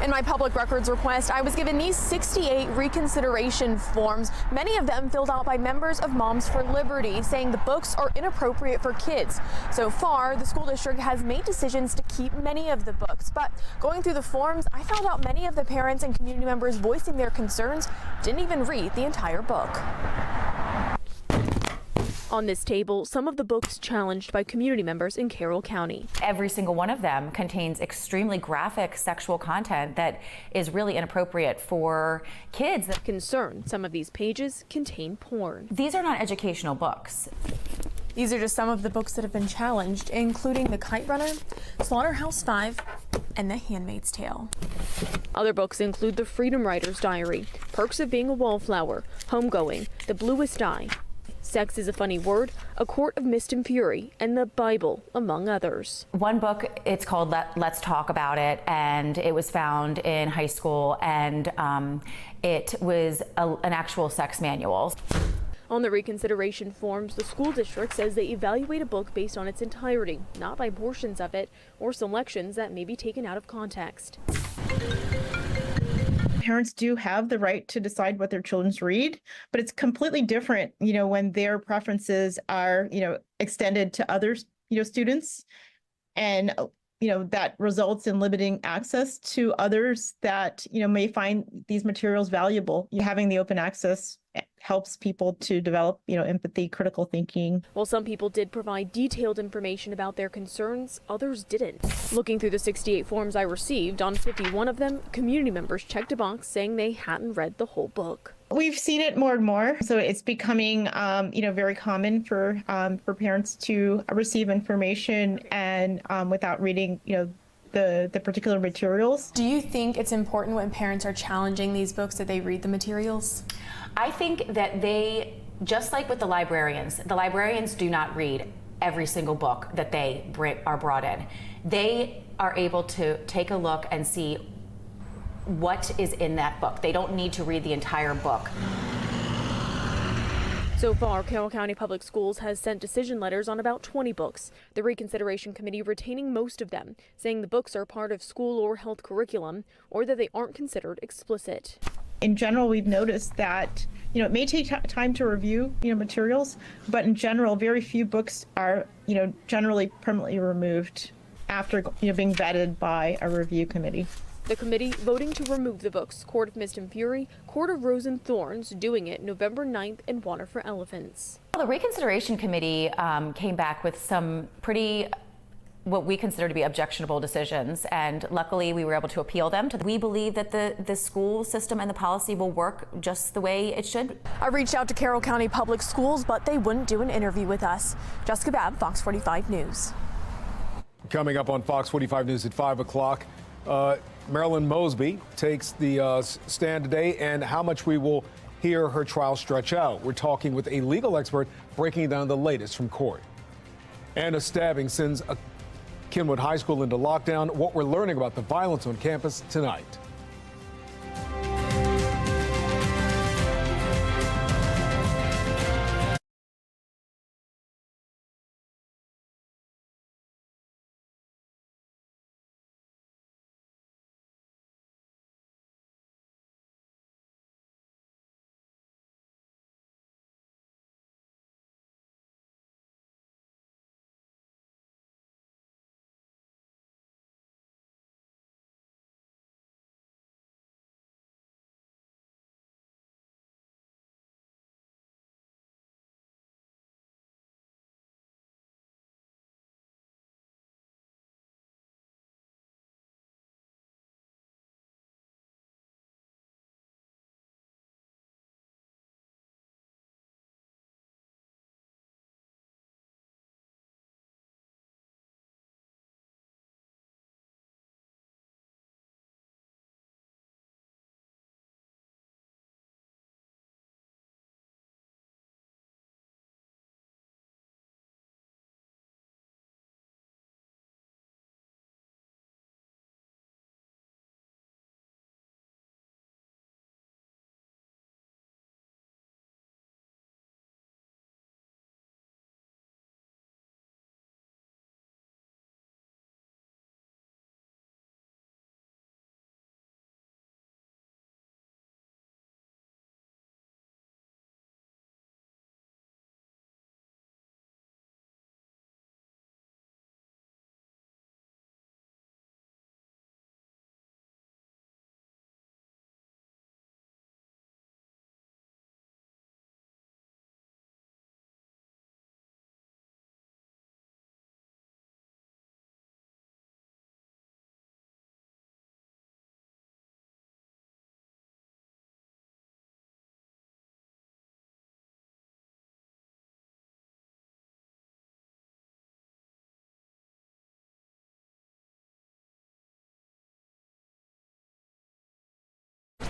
In my public records request, I was given these 68 reconsideration forms, many of them filled out by members of Moms for Liberty, saying the books are inappropriate for kids. So far, the school district has made decisions to keep many of the books, but going through the forms, I found out many of the parents and community members voicing their concerns didn't even read the entire book. On this table, some of the books challenged by community members in Carroll County. Every single one of them contains extremely graphic sexual content that is really inappropriate for kids. Concerned some of these pages contain porn. These are not educational books. These are just some of the books that have been challenged, including The Kite Runner, Slaughterhouse-Five, and The Handmaid's Tale. Other books include The Freedom Writer's Diary, Perks of Being a Wallflower, Homegoing, The Bluest Eye, Sex is a Funny Word, A Court of Mist and Fury, and the Bible, among others. One book, it's called Let's Talk About It, and it was found in high school, and it was an actual sex manual. On the reconsideration forms, the school district says they evaluate a book based on its entirety, not by portions of it or selections that may be taken out of context. Parents do have the right to decide what their children read, but it's completely different, when their preferences are, extended to other, students, and, that results in limiting access to others that, may find these materials valuable. Having the open access helps people to develop, empathy, critical thinking. While some people did provide detailed information about their concerns, others didn't. Looking through the 68 forms I received, on 51 of them, community members checked a box saying they hadn't read the whole book. We've seen it more and more, so it's becoming, very common for parents to receive information and without reading, the particular materials. Do you think it's important when parents are challenging these books that they read the materials? I think that they, just like with the librarians do not read every single book that they are brought in. They are able to take a look and see what is in that book. They don't need to read the entire book. So far, Carroll County Public Schools has sent decision letters on about 20 books, the reconsideration committee retaining most of them, saying the books are part of school or health curriculum or that they aren't considered explicit. In general, we've noticed that, it may take time to review, materials, but in general, very few books are, generally permanently removed after, being vetted by a review committee. The committee voting to remove the books Court of Mist and Fury, Court of Rose and Thorns, doing it November 9th, and Water for Elephants. The reconsideration committee came back with some pretty, what we consider to be objectionable decisions, and luckily we were able to appeal them. We believe that the school system and the policy will work just the way it should. I reached out to Carroll County Public Schools, but they wouldn't do an interview with us. Jessica Babb, Fox 45 News. Coming up on Fox 45 News at 5 o'clock, Marilyn Mosby takes the stand today, and how much we will hear her trial stretch out. We're talking with a legal expert breaking down the latest from court. And a stabbing sends Kenwood High School into lockdown. What we're learning about the violence on campus tonight.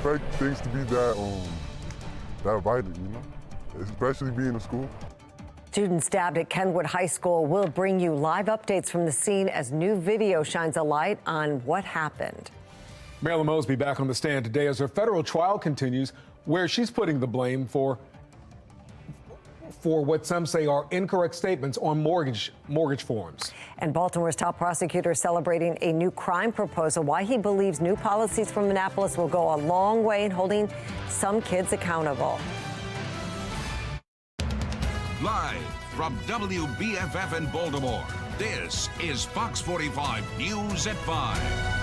expect things to be that violent, you know, especially being in school. Students stabbed at Kenwood High School. We'll bring you live updates from the scene as new video shines a light on what happened. Marilyn Mosby back on the stand today as her federal trial continues, where she's putting the blame for what some say are incorrect statements on mortgage forms. And Baltimore's top prosecutor celebrating a new crime proposal, why he believes new policies from Annapolis will go a long way in holding some kids accountable. Live from WBFF in Baltimore, this is Fox 45 News at 5.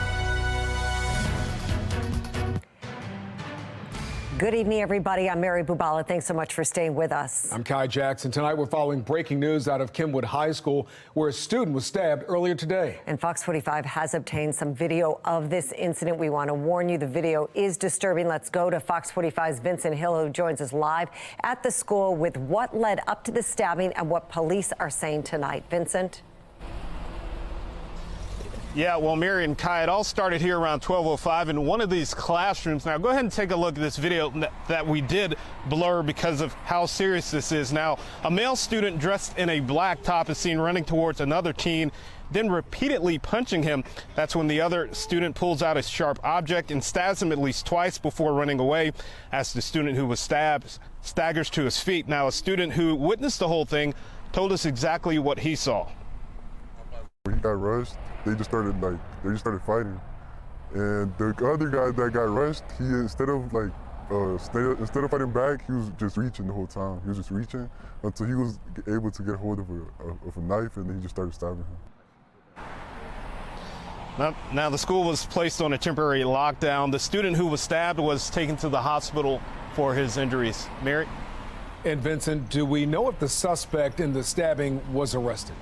Good evening, everybody. I'm Mary Bubala. Thanks so much for staying with us. I'm Kai Jackson. Tonight, we're following breaking news out of Kenwood High School, where a student was stabbed earlier today. And Fox 45 has obtained some video of this incident. We want to warn you, the video is disturbing. Let's go to Fox 45's Vincent Hill, who joins us live at the school with what led up to the stabbing and what police are saying tonight. Vincent? Yeah, well, Mary and Kai, it all started here around 12:05 in one of these classrooms. Now, go ahead and take a look at this video that we did blur because of how serious this is. Now, a male student dressed in a black top is seen running towards another teen, then repeatedly punching him. That's when the other student pulls out a sharp object and stabs him at least twice before running away, as the student who was stabbed staggers to his feet. Now, a student who witnessed the whole thing told us exactly what he saw. When he got rushed, they just started fighting, and the other guy that got rushed, he instead of fighting back, he was just reaching the whole time. He was just reaching until he was able to get hold of a knife, and then he just started stabbing him. Now the school was placed on a temporary lockdown. The student who was stabbed was taken to the hospital for his injuries. Mary? And Vincent, do we know if the suspect in the stabbing was arrested?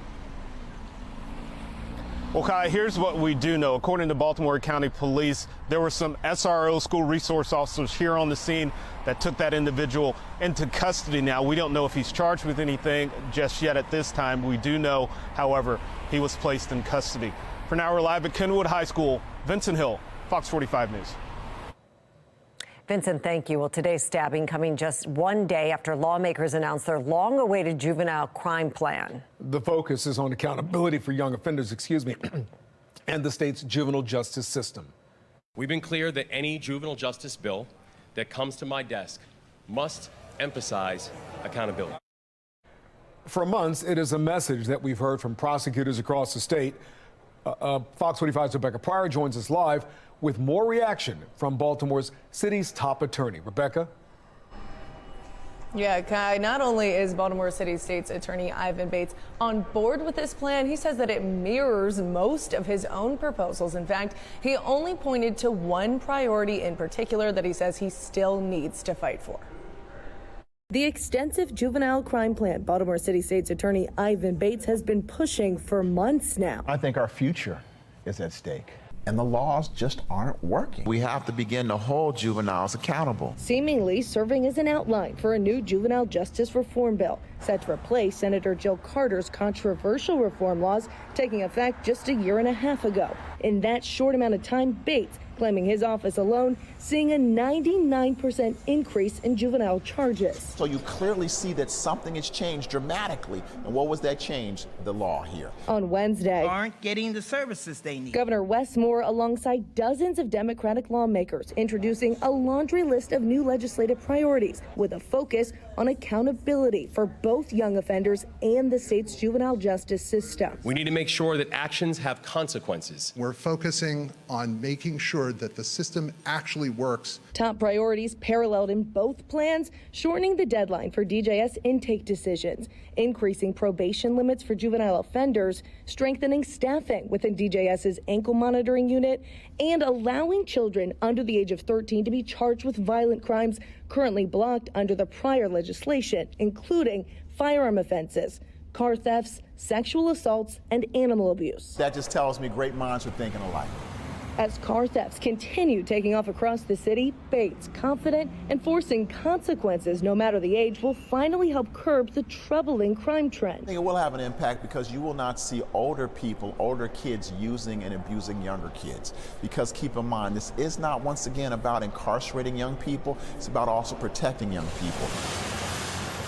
Well, Kai, here's what we do know. According to Baltimore County Police, there were some SRO school resource officers here on the scene that took that individual into custody. Now, we don't know if he's charged with anything just yet at this time. We do know, however, he was placed in custody. For now, we're live at Kenwood High School. Vincent Hill, Fox 45 News. Vincent, thank you. Well, today's stabbing coming just one day after lawmakers announced their long-awaited juvenile crime plan. The focus is on accountability for young offenders, and the state's juvenile justice system. We've been clear that any juvenile justice bill that comes to my desk must emphasize accountability. For months, it is a message that we've heard from prosecutors across the state. Fox 45's Rebecca Pryor joins us live with more reaction from Baltimore's city's top attorney. Rebecca? Yeah, Kai, not only is Baltimore City State's Attorney Ivan Bates on board with this plan, he says that it mirrors most of his own proposals. In fact, he only pointed to one priority in particular that he says he still needs to fight for. The extensive juvenile crime plan Baltimore City State's Attorney Ivan Bates has been pushing for months now. I think our future is at stake, and the laws just aren't working. We have to begin to hold juveniles accountable. Seemingly serving as an outline for a new juvenile justice reform bill set to replace Senator Jill Carter's controversial reform laws taking effect just a year and a half ago. In that short amount of time, Bates claiming his office alone seeing a 99% increase in juvenile charges. So you clearly see that something has changed dramatically. And what was that change? The law here. On Wednesday, aren't getting the services they need. Governor Wes Moore, alongside dozens of Democratic lawmakers, introducing a laundry list of new legislative priorities with a focus on accountability for both young offenders and the state's juvenile justice system. We need to make sure that actions have consequences. We're focusing on making sure that the system actually works. Top priorities paralleled in both plans: shortening the deadline for DJS intake decisions, increasing probation limits for juvenile offenders, strengthening staffing within DJS's ankle monitoring unit, and allowing children under the age of 13 to be charged with violent crimes currently blocked under the prior legislation, including firearm offenses, car thefts, sexual assaults, and animal abuse. That just tells me great minds are thinking alike. As car thefts continue taking off across the city, Bates, confident enforcing consequences no matter the age, will finally help curb the troubling crime trend. I think it will have an impact because you will not see older people, older kids using and abusing younger kids. Because keep in mind, this is not once again about incarcerating young people, it's about also protecting young people.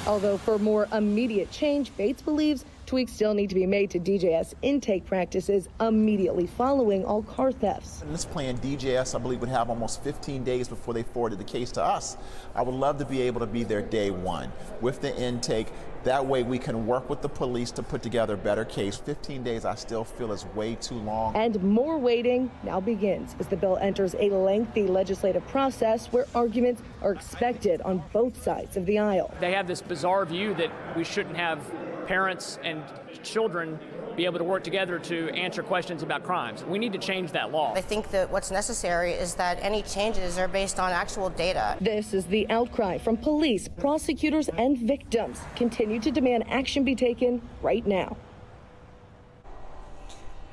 Although for more immediate change, Bates believes tweaks still need to be made to DJS intake practices immediately following all car thefts. In this plan, DJS, I believe, would have almost 15 days before they forwarded the case to us. I would love to be able to be there day one with the intake. That way we can work with the police to put together a better case. 15 days I still feel is way too long. And more waiting now begins as the bill enters a lengthy legislative process where arguments are expected on both sides of the aisle. They have this bizarre view that we shouldn't have parents and children be able to work together to answer questions about crimes. We need to change that law. I think that what's necessary is that any changes are based on actual data. This is the outcry from police, prosecutors, and victims. Continue to demand action be taken right now.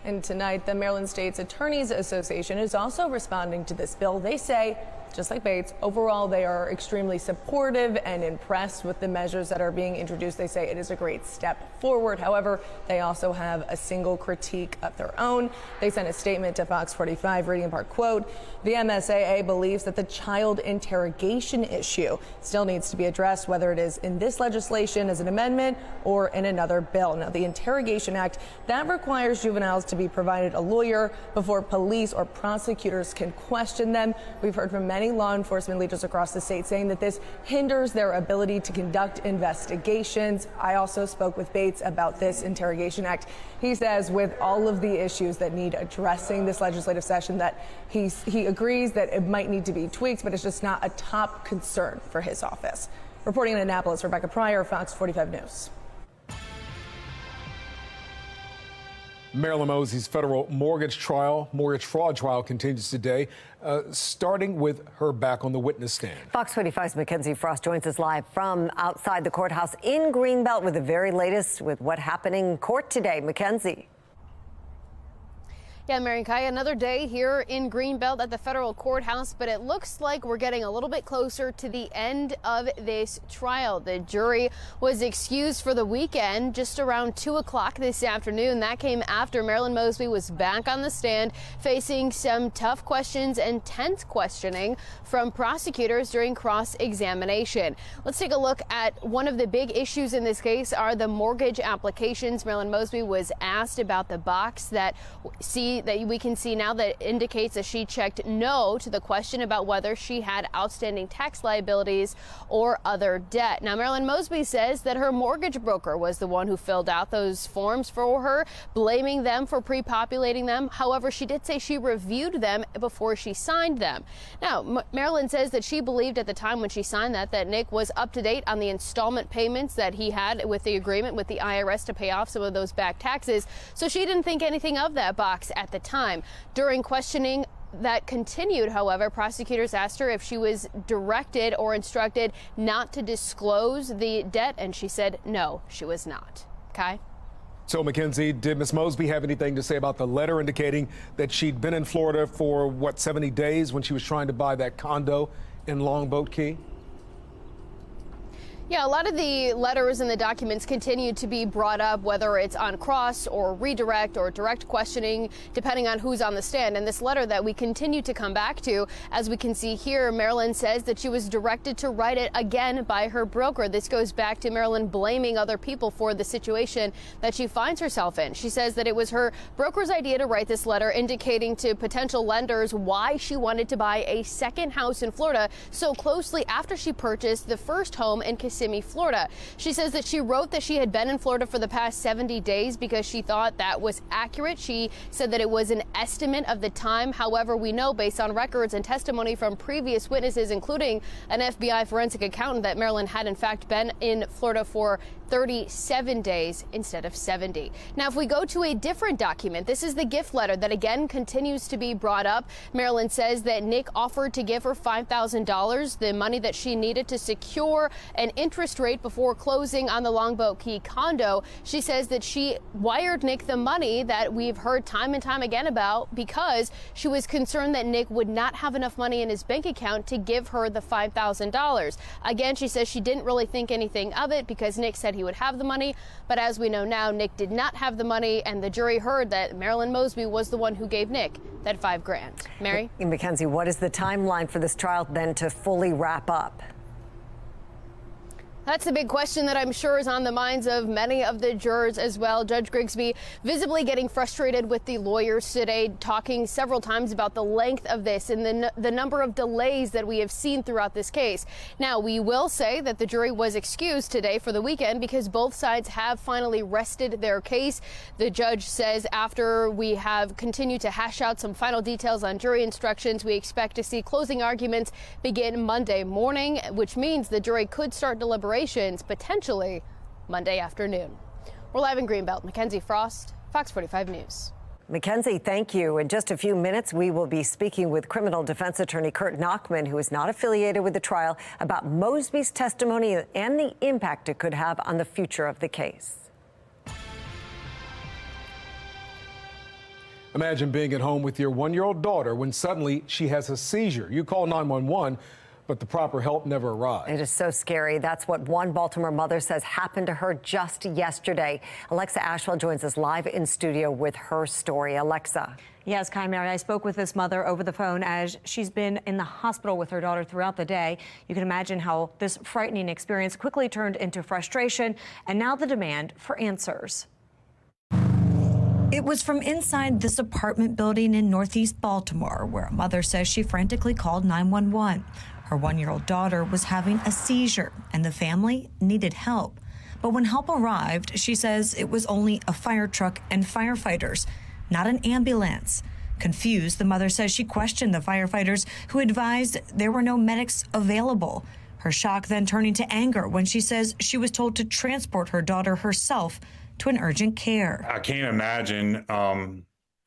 And tonight, the Maryland State's Attorneys Association is also responding to this bill. They say, just like Bates, overall they are extremely supportive and impressed with the measures that are being introduced. They say it is a great step forward. However, they also have a single critique of their own. They sent a statement to FOX45 reading in part, quote, "The MSAA believes that the child interrogation issue still needs to be addressed, whether it is in this legislation as an amendment or in another bill." Now, the Interrogation Act, that requires juveniles to be provided a lawyer before police or prosecutors can question them. We've heard from many law enforcement leaders across the state saying that this hinders their ability to conduct investigations. I also spoke with Bates about this Interrogation Act. He says with all of the issues that need addressing this legislative session that he agrees that it might need to be tweaked, but it's just not a top concern for his office. Reporting in Annapolis, Rebecca Pryor, Fox 45 News. Marilyn Mosby's federal mortgage fraud trial continues today, starting with her back on the witness stand. Fox 45's Mackenzie Frost joins us live from outside the courthouse in Greenbelt with the very latest with what happening in court today. Mackenzie. Yeah, Mary Kai, another day here in Greenbelt at the federal courthouse, but it looks like we're getting a little bit closer to the end of this trial. The jury was excused for the weekend just around 2 o'clock this afternoon. That came after Marilyn Mosby was back on the stand facing some tough questions and tense questioning from prosecutors during cross-examination. Let's take a look at one of the big issues in this case are the mortgage applications. Marilyn Mosby was asked about the box that we can see now that indicates that she checked no to the question about whether she had outstanding tax liabilities or other debt. Now, Marilyn Mosby says that her mortgage broker was the one who filled out those forms for her, blaming them for pre-populating them. However, she did say she reviewed them before she signed them. Now, Marilyn says that she believed at the time when she signed that Nick was up to date on the installment payments that he had with the agreement with the IRS to pay off some of those back taxes. So she didn't think anything of that box at the time. During questioning that continued, however, prosecutors asked her if she was directed or instructed not to disclose the debt, and she said no, she was not. Kai? So, Mackenzie, did Ms. Mosby have anything to say about the letter indicating that she'd been in Florida for, 70 days when she was trying to buy that condo in Longboat Key? Yeah, a lot of the letters and the documents continue to be brought up, whether it's on cross or redirect or direct questioning, depending on who's on the stand. And this letter that we continue to come back to, as we can see here, Marilyn says that she was directed to write it again by her broker. This goes back to Marilyn blaming other people for the situation that she finds herself in. She says that it was her broker's idea to write this letter, indicating to potential lenders why she wanted to buy a second house in Florida so closely after she purchased the first home in Kissimmee, Florida. She says that she wrote that she had been in Florida for the past 70 days because she thought that was accurate. She said that it was an estimate of the time. However, we know based on records and testimony from previous witnesses, including an FBI forensic accountant, that Marilyn had in fact been in Florida for 37 days instead of 70. Now, if we go to a different document, this is the gift letter that again continues to be brought up. Marilyn says that Nick offered to give her $5,000, the money that she needed to secure an interest rate before closing on the Longboat Key condo. She says that she wired Nick the money that we've heard time and time again about because she was concerned that Nick would not have enough money in his bank account to give her the $5,000. Again, she says she didn't really think anything of it because Nick said he would have the money, but as we know now, Nick did not have the money, and the jury heard that Marilyn Mosby was the one who gave Nick that $5,000. Mary? Mackenzie, what is the timeline for this trial then to fully wrap up? That's the big question that I'm sure is on the minds of many of the jurors as well. Judge Grigsby visibly getting frustrated with the lawyers today, talking several times about the length of this and the number of delays that we have seen throughout this case. Now, we will say that the jury was excused today for the weekend because both sides have finally rested their case. The judge says after we have continued to hash out some final details on jury instructions, we expect to see closing arguments begin Monday morning, which means the jury could start deliberations potentially Monday afternoon. We're live in Greenbelt. Mackenzie Frost, Fox 45 News. Mackenzie, thank you. In just a few minutes, we will be speaking with criminal defense attorney Kurt Nachman, who is not affiliated with the trial, about Mosby's testimony and the impact it could have on the future of the case. Imagine being at home with your one-year-old daughter when suddenly she has a seizure. You call 911, but the proper help never arrives. It is so scary. That's what one Baltimore mother says happened to her just yesterday. Alexa Ashwell joins us live in studio with her story. Alexa. Yes, Kai Mary, I spoke with this mother over the phone as she's been in the hospital with her daughter throughout the day. You can imagine how this frightening experience quickly turned into frustration and now the demand for answers. It was from inside this apartment building in Northeast Baltimore where a mother says she frantically called 911. Her one-year-old daughter was having a seizure and the family needed help. But when help arrived, she says it was only a fire truck and firefighters, not an ambulance. Confused, the mother says she questioned the firefighters who advised there were no medics available. Her shock then turning to anger when she says she was told to transport her daughter herself to an urgent care. I can't imagine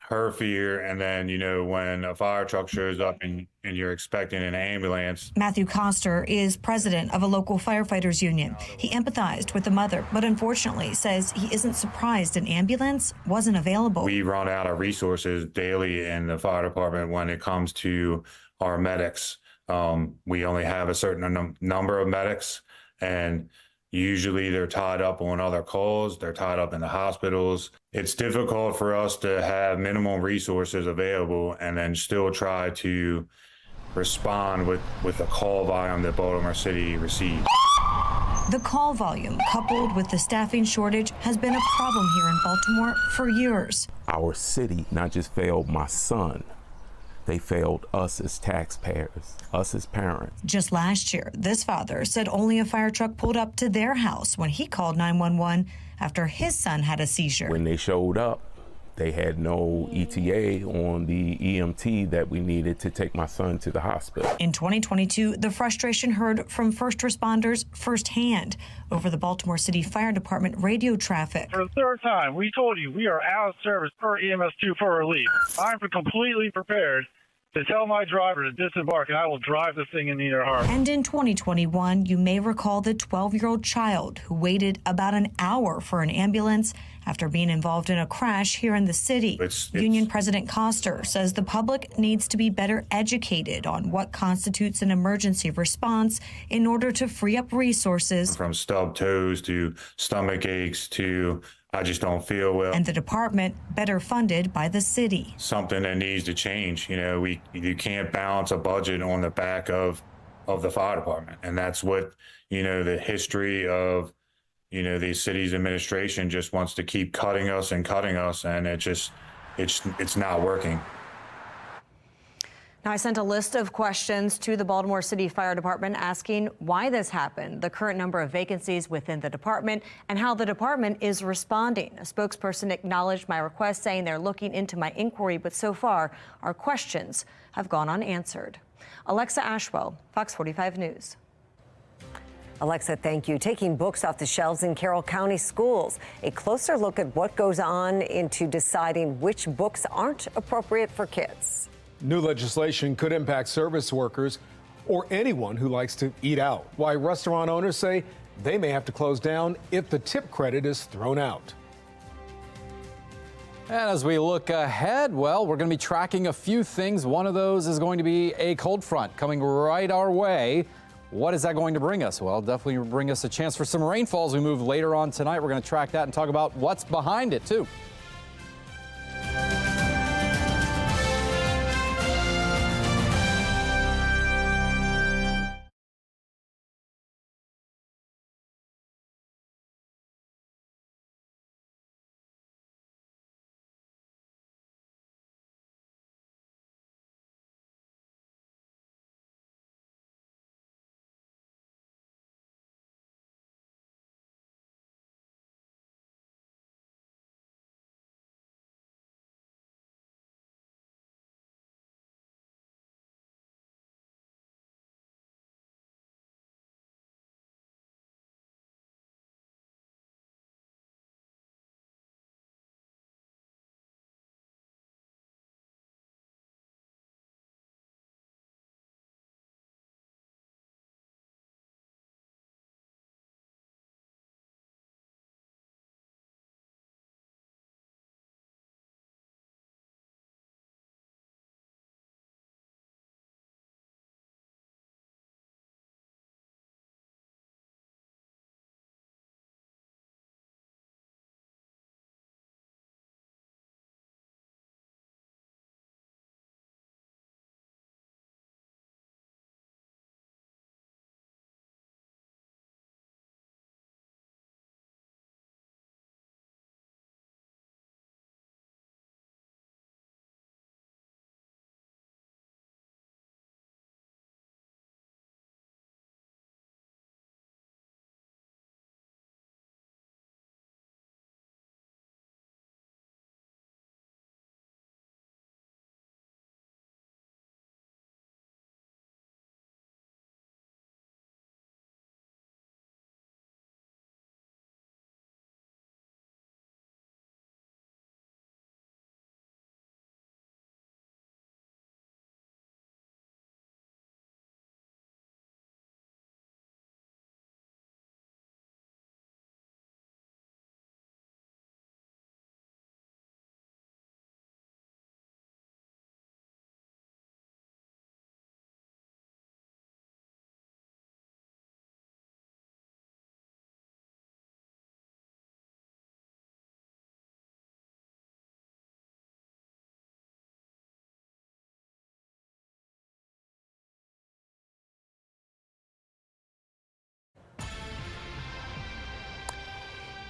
her fear, and then, you know, when a fire truck shows up and you're expecting an ambulance. Matthew Coster is president of a local firefighters union. He empathized with the mother, but unfortunately says he isn't surprised an ambulance wasn't available. We run out of resources daily in the fire department when it comes to our medics. We only have a certain number of medics, and usually they're tied up on other calls. They're tied up in the hospitals. It's difficult for us to have minimal resources available and then still try to respond with the call volume that Baltimore City receives. The call volume, coupled with the staffing shortage, has been a problem here in Baltimore for years. Our city not just failed my son, they failed us as taxpayers, us as parents. Just last year, this father said only a fire truck pulled up to their house when he called 911 after his son had a seizure. When they showed up, they had no ETA on the EMT that we needed to take my son to the hospital. In 2022, the frustration heard from first responders firsthand over the Baltimore City Fire Department radio traffic. For the third time, we told you we are out of service per EMS2 for relief. I'm completely prepared to tell my driver to disembark, and I will drive this thing in either heart. And in 2021, you may recall the 12-year-old child who waited about an hour for an ambulance after being involved in a crash here in the city. Union President Coster says the public needs to be better educated on what constitutes an emergency response in order to free up resources. From stubbed toes to stomach aches to I just don't feel well. And the department better funded by the city. Something that needs to change. You know, you can't balance a budget on the back of the fire department. And that's what, you know, the history of, you know, the city's administration just wants to keep cutting us, and it's not working. Now, I sent a list of questions to the Baltimore City Fire Department asking why this happened, the current number of vacancies within the department, and how the department is responding. A spokesperson acknowledged my request, saying they're looking into my inquiry, but so far, our questions have gone unanswered. Alexa Ashwell, Fox 45 News. Alexa, thank you. Taking books off the shelves in Carroll County schools. A closer look at what goes on into deciding which books aren't appropriate for kids. New legislation could impact service workers or anyone who likes to eat out. Why restaurant owners say they may have to close down if the tip credit is thrown out. And as we look ahead, well, we're going to be tracking a few things. One of those is going to be a cold front coming right our way. What is that going to bring us? Well, definitely bring us a chance for some rainfall as we move later on tonight. We're going to track that and talk about what's behind it, too.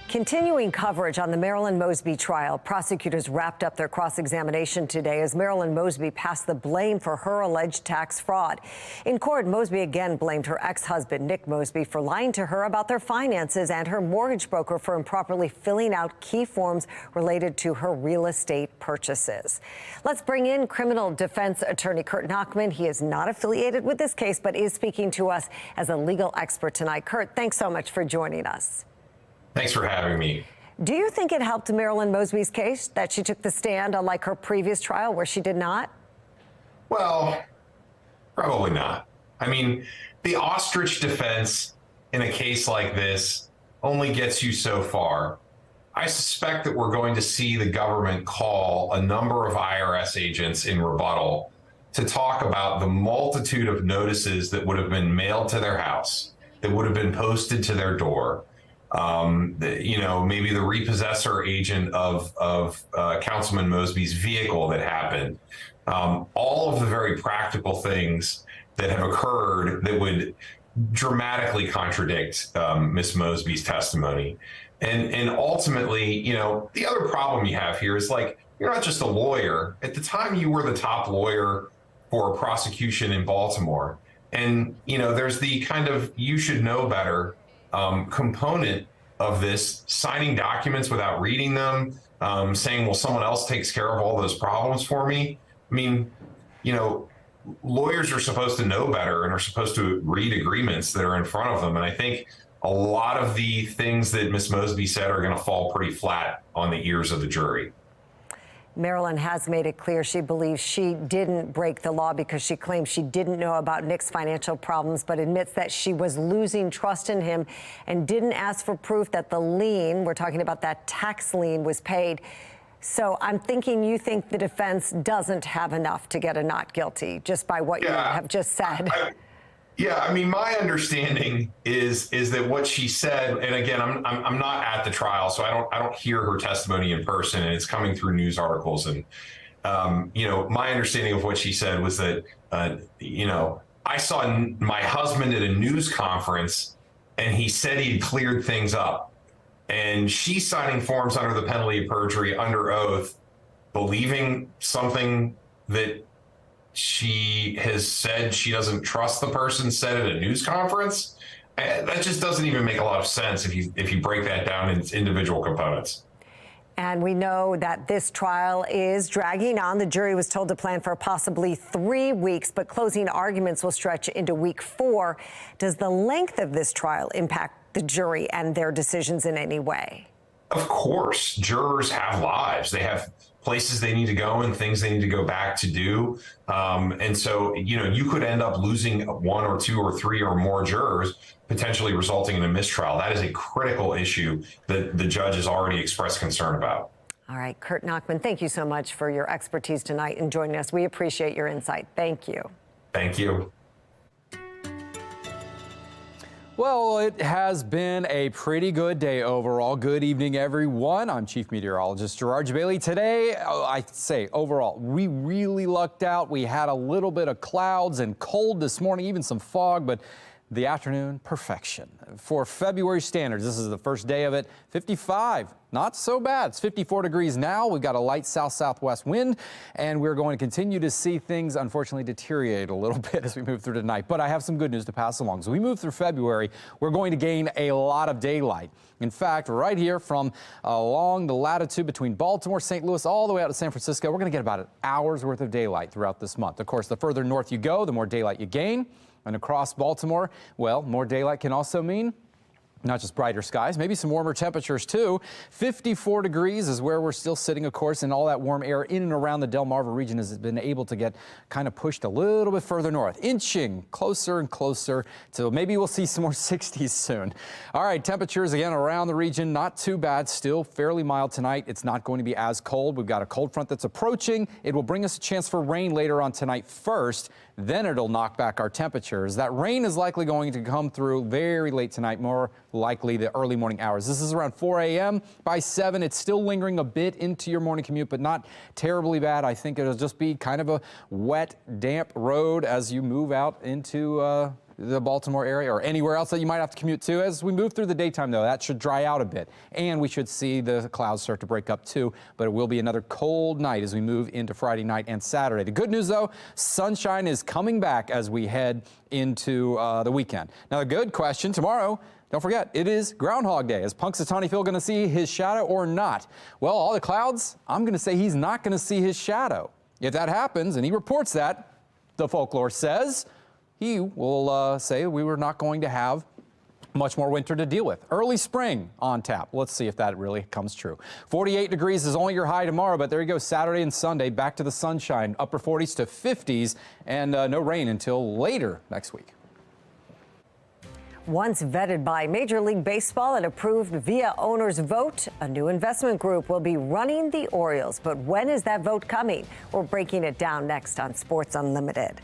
Continuing coverage on the Marilyn Mosby trial, prosecutors wrapped up their cross-examination today as Marilyn Mosby passed the blame for her alleged tax fraud. In court, Mosby again blamed her ex-husband, Nick Mosby, for lying to her about their finances and her mortgage broker for improperly filling out key forms related to her real estate purchases. Let's bring in criminal defense attorney Kurt Nachman. He is not affiliated with this case, but is speaking to us as a legal expert tonight. Kurt, thanks so much for joining us. Thanks for having me. Do you think it helped Marilyn Mosby's case that she took the stand, unlike her previous trial where she did not? Well, probably not. I mean, the ostrich defense in a case like this only gets you so far. I suspect that we're going to see the government call a number of IRS agents in rebuttal to talk about the multitude of notices that would have been mailed to their house, that would have been posted to their door. Maybe the repossessor agent of Councilman Mosby's vehicle that happened. All of the very practical things that have occurred that would dramatically contradict Ms. Mosby's testimony. And ultimately, the other problem you have here is, like, you're not just a lawyer. At the time, you were the top lawyer for a prosecution in Baltimore. And, there's the kind of you should know better component of this, signing documents without reading them, saying, well, someone else takes care of all those problems for me. I mean, lawyers are supposed to know better and are supposed to read agreements that are in front of them. And I think a lot of the things that Ms. Mosby said are going to fall pretty flat on the ears of the jury. Marilyn has made it clear she believes she didn't break the law because she claims she didn't know about Nick's financial problems, but admits that she was losing trust in him and didn't ask for proof that the lien, we're talking about that tax lien, was paid. So I'm thinking you think the defense doesn't have enough to get a not guilty just by what you have just said. Yeah, I mean, my understanding is that what she said, and again, I'm not at the trial, so I don't hear her testimony in person, and it's coming through news articles. And you know, my understanding of what she said was that you know, I saw my husband at a news conference, and he said he'd cleared things up, and she's signing forms under the penalty of perjury under oath, believing something that she has said she doesn't trust the person said at a news conference. That just doesn't even make a lot of sense if you break that down into individual components. And we know that this trial is dragging on. The jury was told to plan for possibly 3 weeks, but closing arguments will stretch into week 4. Does the length of this trial impact the jury and their decisions in any way? Of course, jurors have lives. They have places they need to go and things they need to go back to do. And so, you know, you could end up losing 1 or 2 or 3 or more jurors, potentially resulting in a mistrial. That is a critical issue that the judge has already expressed concern about. All right, Kurt Nachman, thank you so much for your expertise tonight and joining us. We appreciate your insight. Thank you. Thank you. Well, it has been a pretty good day overall. Good evening, everyone. I'm Chief Meteorologist Gerard Bailey. Today, I'd say overall, we really lucked out. We had a little bit of clouds and cold this morning, even some fog, but the afternoon, perfection. For February standards, this is the first day of it, 55. Not so bad. It's 54 degrees now. We've got a light south-southwest wind, and we're going to continue to see things, unfortunately, deteriorate a little bit as we move through tonight. But I have some good news to pass along. As we move through February, we're going to gain a lot of daylight. In fact, right here from along the latitude between Baltimore, St. Louis, all the way out to San Francisco, we're going to get about an hour's worth of daylight throughout this month. Of course, the further north you go, the more daylight you gain. And across Baltimore, well, more daylight can also mean not just brighter skies, maybe some warmer temperatures too. 54 degrees is where we're still sitting, of course, and all that warm air in and around the Delmarva region has been able to get kind of pushed a little bit further north, inching closer and closer to maybe we'll see some more 60s soon. All right, temperatures again around the region, not too bad, still fairly mild tonight. It's not going to be as cold. We've got a cold front that's approaching. It will bring us a chance for rain later on tonight first. Then it'll knock back our temperatures. That rain is likely going to come through very late tonight, more likely the early morning hours. This is around 4 a.m. By 7, it's still lingering a bit into your morning commute, but not terribly bad. I think it'll just be kind of a wet, damp road as you move out into the Baltimore area or anywhere else that you might have to commute to. As we move through the daytime, though, that should dry out a bit, and we should see the clouds start to break up too, but it will be another cold night as we move into Friday night and Saturday. The good news, though, sunshine is coming back as we head into the weekend. Now, the good question tomorrow, don't forget, it is Groundhog Day. Is Punxsutawney Phil going to see his shadow or not? Well, all the clouds, I'm going to say he's not going to see his shadow. If that happens, and he reports that, the folklore says, he will say we were not going to have much more winter to deal with. Early spring on tap. Let's see if that really comes true. 48 degrees is only your high tomorrow, but there you go. Saturday and Sunday, back to the sunshine, upper 40s to 50s, and no rain until later next week. Once vetted by Major League Baseball and approved via owner's vote, a new investment group will be running the Orioles. But when is that vote coming? We're breaking it down next on Sports Unlimited.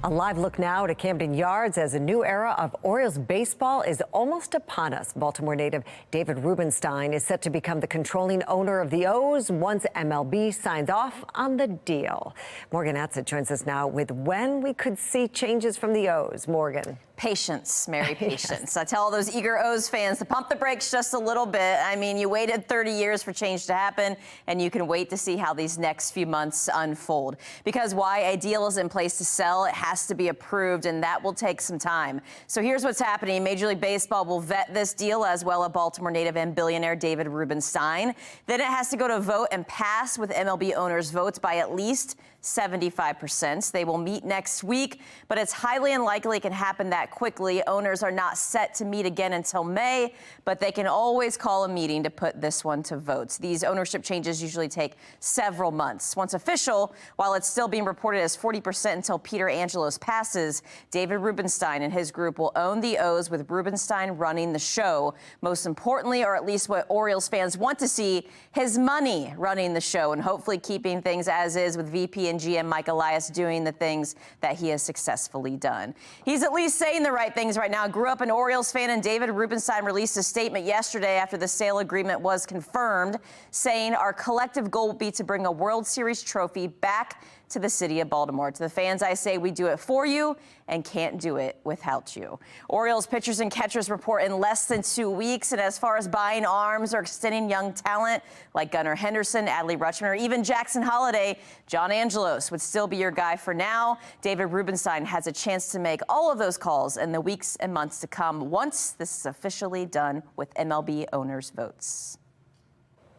A live look now to Camden Yards as a new era of Orioles baseball is almost upon us. Baltimore native David Rubenstein is set to become the controlling owner of the O's once MLB signs off on the deal. Morgan Atzett joins us now with when we could see changes from the O's. Morgan. Patience, Mary, patience. Yes. I tell all those eager O's fans to pump the brakes just a little bit. I mean, you waited 30 years for change to happen, and you can wait to see how these next few months unfold. Because why a deal is in place to sell, it has to be approved, and that will take some time. So here's what's happening. Major League Baseball will vet this deal, as well as Baltimore native and billionaire David Rubenstein. Then it has to go to vote and pass with MLB owners' votes by at least 75%. They will meet next week, but it's highly unlikely it can happen that quickly. Owners are not set to meet again until May, but they can always call a meeting to put this one to votes. These ownership changes usually take several months. Once official, while it's still being reported as 40% until Peter Angelos passes, David Rubenstein and his group will own the O's with Rubenstein running the show. Most importantly, or at least what Orioles fans want to see, his money running the show and hopefully keeping things as is with VP and GM Mike Elias doing the things that he has successfully done. He's at least saying the right things right now. Grew up an Orioles fan, and David Rubenstein released a statement yesterday after the sale agreement was confirmed, saying our collective goal will be to bring a World Series trophy back to the city of Baltimore. To the fans, I say we do it for you and can't do it without you. Orioles pitchers and catchers report in less than 2 weeks. And as far as buying arms or extending young talent like Gunnar Henderson, Adley Rutschman, or even Jackson Holliday, John Angelos would still be your guy for now. David Rubenstein has a chance to make all of those calls in the weeks and months to come once this is officially done with MLB owners' votes.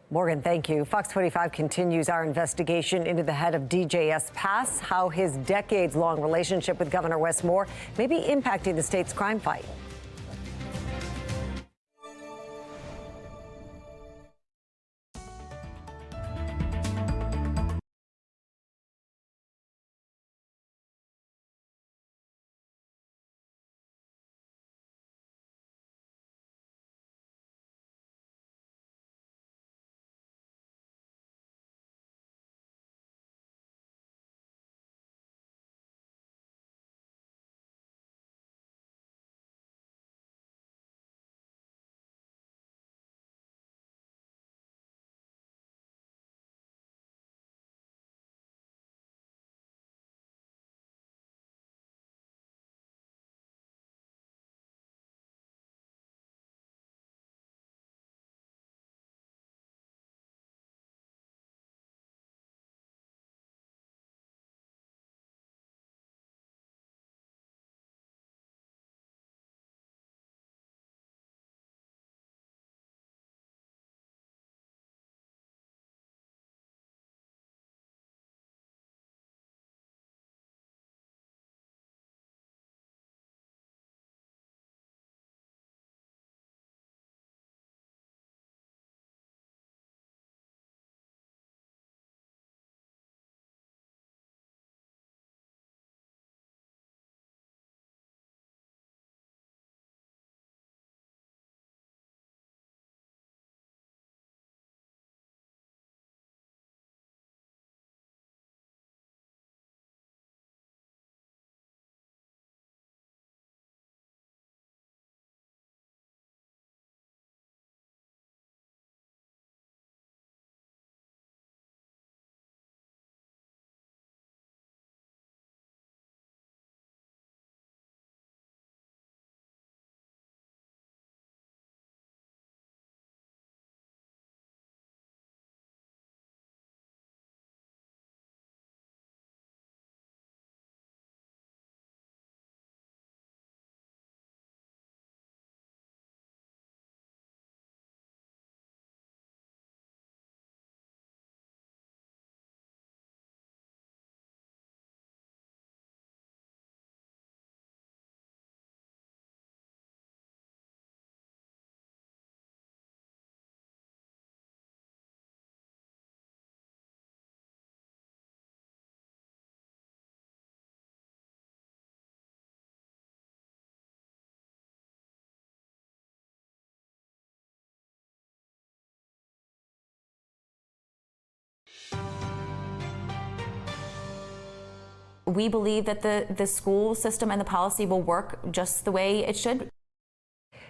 Morgan, thank you. Fox 45 continues our investigation into the head of DJS Pass, how his decades-long relationship with Governor Wes Moore may be impacting the state's crime fight. We believe that the school system and the policy will work just the way it should.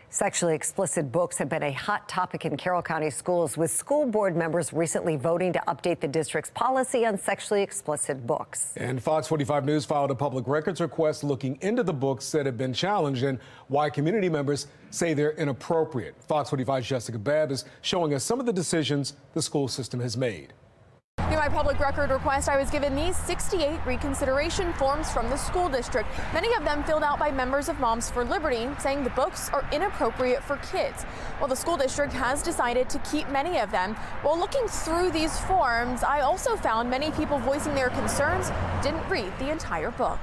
Sexually explicit books have been a hot topic in Carroll County schools, with school board members recently voting to update the district's policy on sexually explicit books. And Fox 45 News filed a public records request looking into the books that have been challenged and why community members say they're inappropriate. Fox 45's Jessica Babb is showing us some of the decisions the school system has made. In my public record request, I was given these 68 reconsideration forms from the school district, many of them filled out by members of Moms for Liberty, saying the books are inappropriate for kids. Well, the school district has decided to keep many of them. While looking through these forms, I also found many people voicing their concerns didn't read the entire book.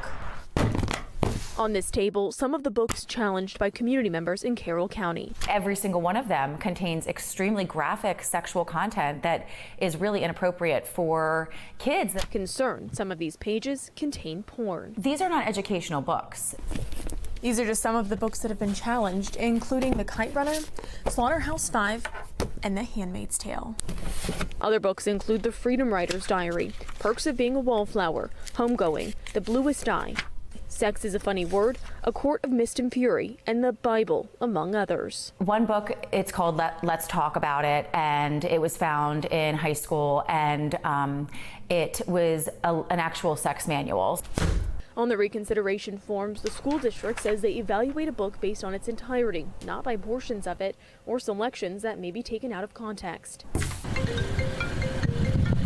On this table, some of the books challenged by community members in Carroll County. Every single one of them contains extremely graphic sexual content that is really inappropriate for kids. Concern some of these pages contain porn. These are not educational books. These are just some of the books that have been challenged, including The Kite Runner, Slaughterhouse 5, and The Handmaid's Tale. Other books include The Freedom Writer's Diary, Perks of Being a Wallflower, Homegoing, The Bluest Eye, Sex is a Funny Word, A Court of Mist and Fury, and the Bible, among others. One book, it's called Let's Talk About It, and it was found in high school, and it was an actual sex manual. On the reconsideration forms, the school district says they evaluate a book based on its entirety, not by portions of it or selections that may be taken out of context.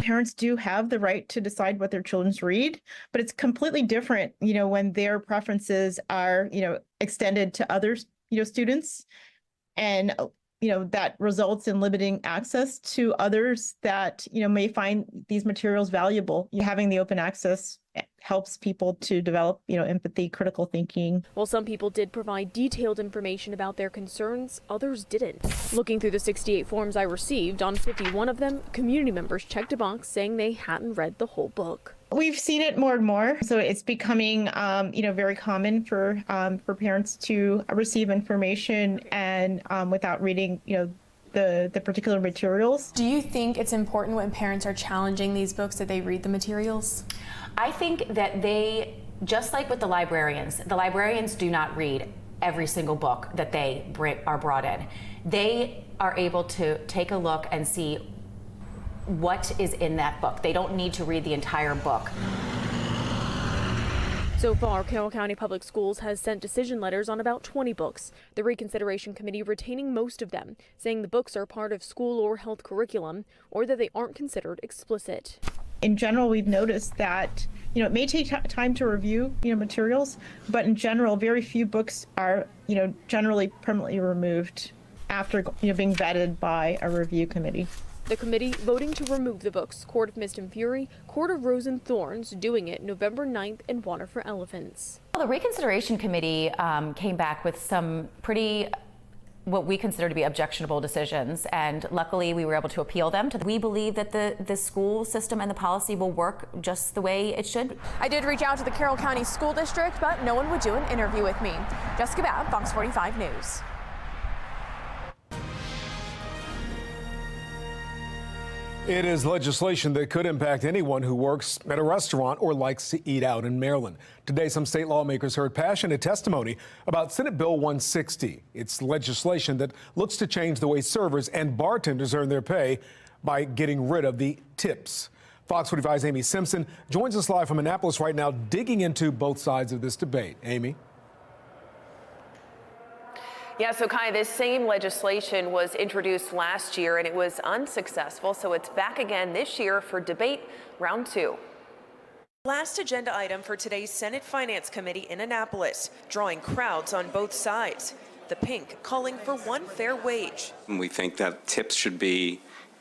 Parents do have the right to decide what their children read, but it's completely different, when their preferences are, extended to other, students, and, that results in limiting access to others that, may find these materials valuable. Having the open access helps people to develop, empathy, critical thinking. While some people did provide detailed information about their concerns, others didn't. Looking through the 68 forms I received, on 51 of them, community members checked a box saying they hadn't read the whole book. We've seen it more and more, so it's becoming, very common for parents to receive information and without reading, the particular materials. Do you think it's important when parents are challenging these books that they read the materials? I think that they, just like with the librarians do not read every single book that they are brought in. They are able to take a look and see what is in that book. They don't need to read the entire book. So far, Carroll County Public Schools has sent decision letters on about 20 books. The Reconsideration Committee retaining most of them, saying the books are part of school or health curriculum, or that they aren't considered explicit. In general, we've noticed that, it may take time to review, materials, but in general, very few books are, generally permanently removed after, being vetted by a review committee. The committee voting to remove the books Court of Mist and Fury, Court of Rose and Thorns, doing it November 9th, and Water for Elephants. Well, the Reconsideration Committee came back with some pretty, what we consider to be objectionable decisions, and luckily we were able to appeal them. We believe that the school system and the policy will work just the way it should. I did reach out to the Carroll County School District, but no one would do an interview with me. Jessica Babb, Fox 45 News. It is legislation that could impact anyone who works at a restaurant or likes to eat out in Maryland. Today, some state lawmakers heard passionate testimony about Senate Bill 160. It's legislation that looks to change the way servers and bartenders earn their pay by getting rid of the tips. Fox 45's Amy Simpson joins us live from Annapolis right now, digging into both sides of this debate. Amy? Yeah, so Kai, this same legislation was introduced last year and it was unsuccessful, so it's back again this year for debate round 2. Last agenda item for today's Senate Finance Committee in Annapolis, drawing crowds on both sides. The Pink calling for one fair wage. We think that tips should be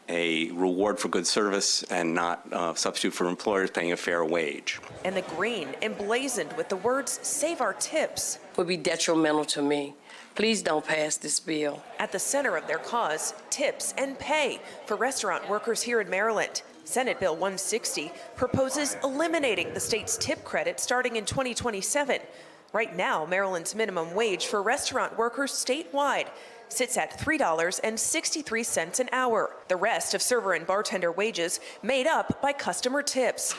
a reward for good service and not a substitute for employers paying a fair wage. And the Green emblazoned with the words, "Save our tips." Would be detrimental to me. Please don't pass this bill. At the center of their cause, tips and pay for restaurant workers here in Maryland. Senate Bill 160 proposes eliminating the state's tip credit starting in 2027. Right now, Maryland's minimum wage for restaurant workers statewide sits at $3.63 an hour. The rest of server and bartender wages made up by customer tips.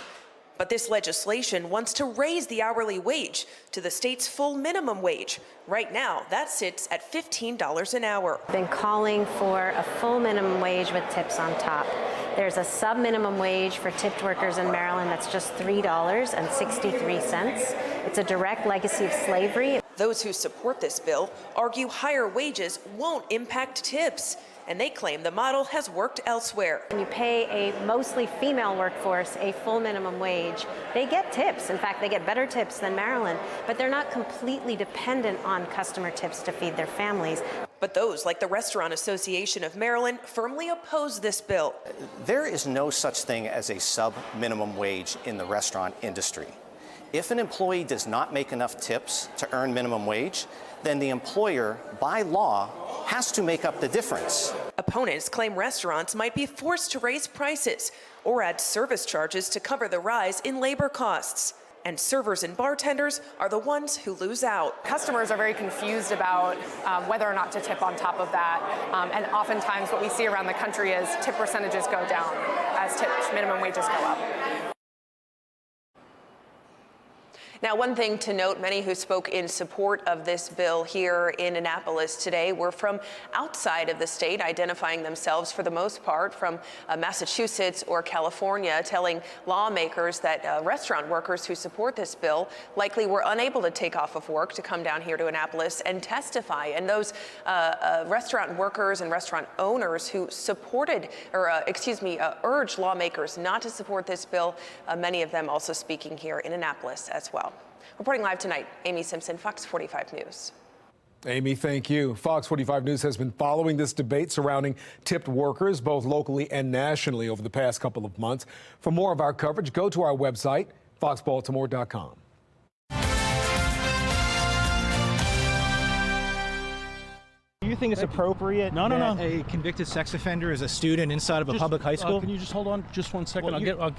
But this legislation wants to raise the hourly wage to the state's full minimum wage. Right now, that sits at $15 an hour. Been calling for a full minimum wage with tips on top. There's a sub-minimum wage for tipped workers in Maryland that's just $3.63. It's a direct legacy of slavery. Those who support this bill argue higher wages won't impact tips, and they claim the model has worked elsewhere. When you pay a mostly female workforce a full minimum wage, they get tips. In fact, they get better tips than Maryland, but they're not completely dependent on customer tips to feed their families. But those like the Restaurant Association of Maryland firmly oppose this bill. There is no such thing as a sub-minimum wage in the restaurant industry. If an employee does not make enough tips to earn minimum wage, then the employer, by law, has to make up the difference. Opponents claim restaurants might be forced to raise prices or add service charges to cover the rise in labor costs. And servers and bartenders are the ones who lose out. Customers are very confused about whether or not to tip on top of that. And oftentimes what we see around the country is tip percentages go down as minimum wages go up. Now, one thing to note, many who spoke in support of this bill here in Annapolis today were from outside of the state, identifying themselves for the most part from Massachusetts or California, telling lawmakers that restaurant workers who support this bill likely were unable to take off of work to come down here to Annapolis and testify. And those restaurant workers and restaurant owners who supported, or urged lawmakers not to support this bill, many of them also speaking here in Annapolis as well. Reporting live tonight, Amy Simpson, Fox 45 News. Amy, thank you. Fox 45 News has been following this debate surrounding tipped workers, both locally and nationally, over the past couple of months. For more of our coverage, go to our website, foxbaltimore.com. Do you think it's appropriate that a convicted sex offender is a student inside of a public high school? Can you just hold on just one second? Well,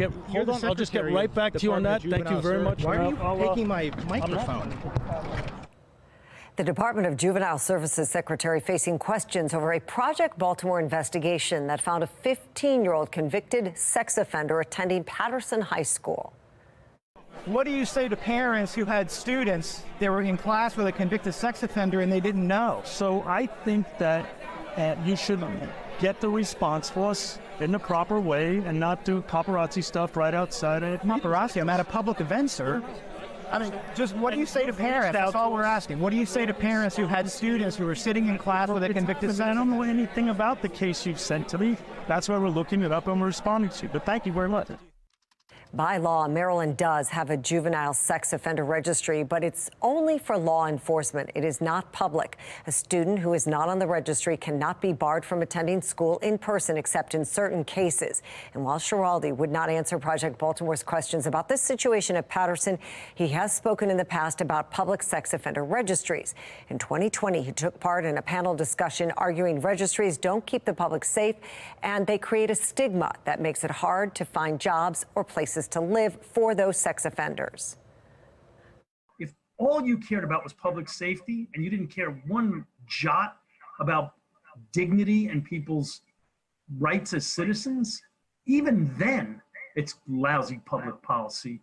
I'll just get right back to you on that. Thank you very much. Why are you taking my microphone? The Department of Juvenile Services secretary facing questions over a Project Baltimore investigation that found a 15-year-old convicted sex offender attending Patterson High School. What do you say to parents who had students that were in class with a convicted sex offender and they didn't know? So I think that you should get the response for us in the proper way and not do paparazzi stuff right outside it. Paparazzi? I'm at a public event, sir. I mean, just what do you say to parents? That's all we're asking. What do you say to parents who had students who were sitting in class with a convicted sex offender? I don't know anything about the case you've sent to me. That's why we're looking it up and we're responding to you. But thank you very much. By law, Maryland does have a juvenile sex offender registry, but it's only for law enforcement. It is not public. A student who is not on the registry cannot be barred from attending school in person except in certain cases. And while Schiraldi would not answer Project Baltimore's questions about this situation at Patterson, he has spoken in the past about public sex offender registries. In 2020, he took part in a panel discussion arguing registries don't keep the public safe and they create a stigma that makes it hard to find jobs or places to live for those sex offenders. If all you cared about was public safety and you didn't care one jot about dignity and people's rights as citizens, even then it's lousy public policy,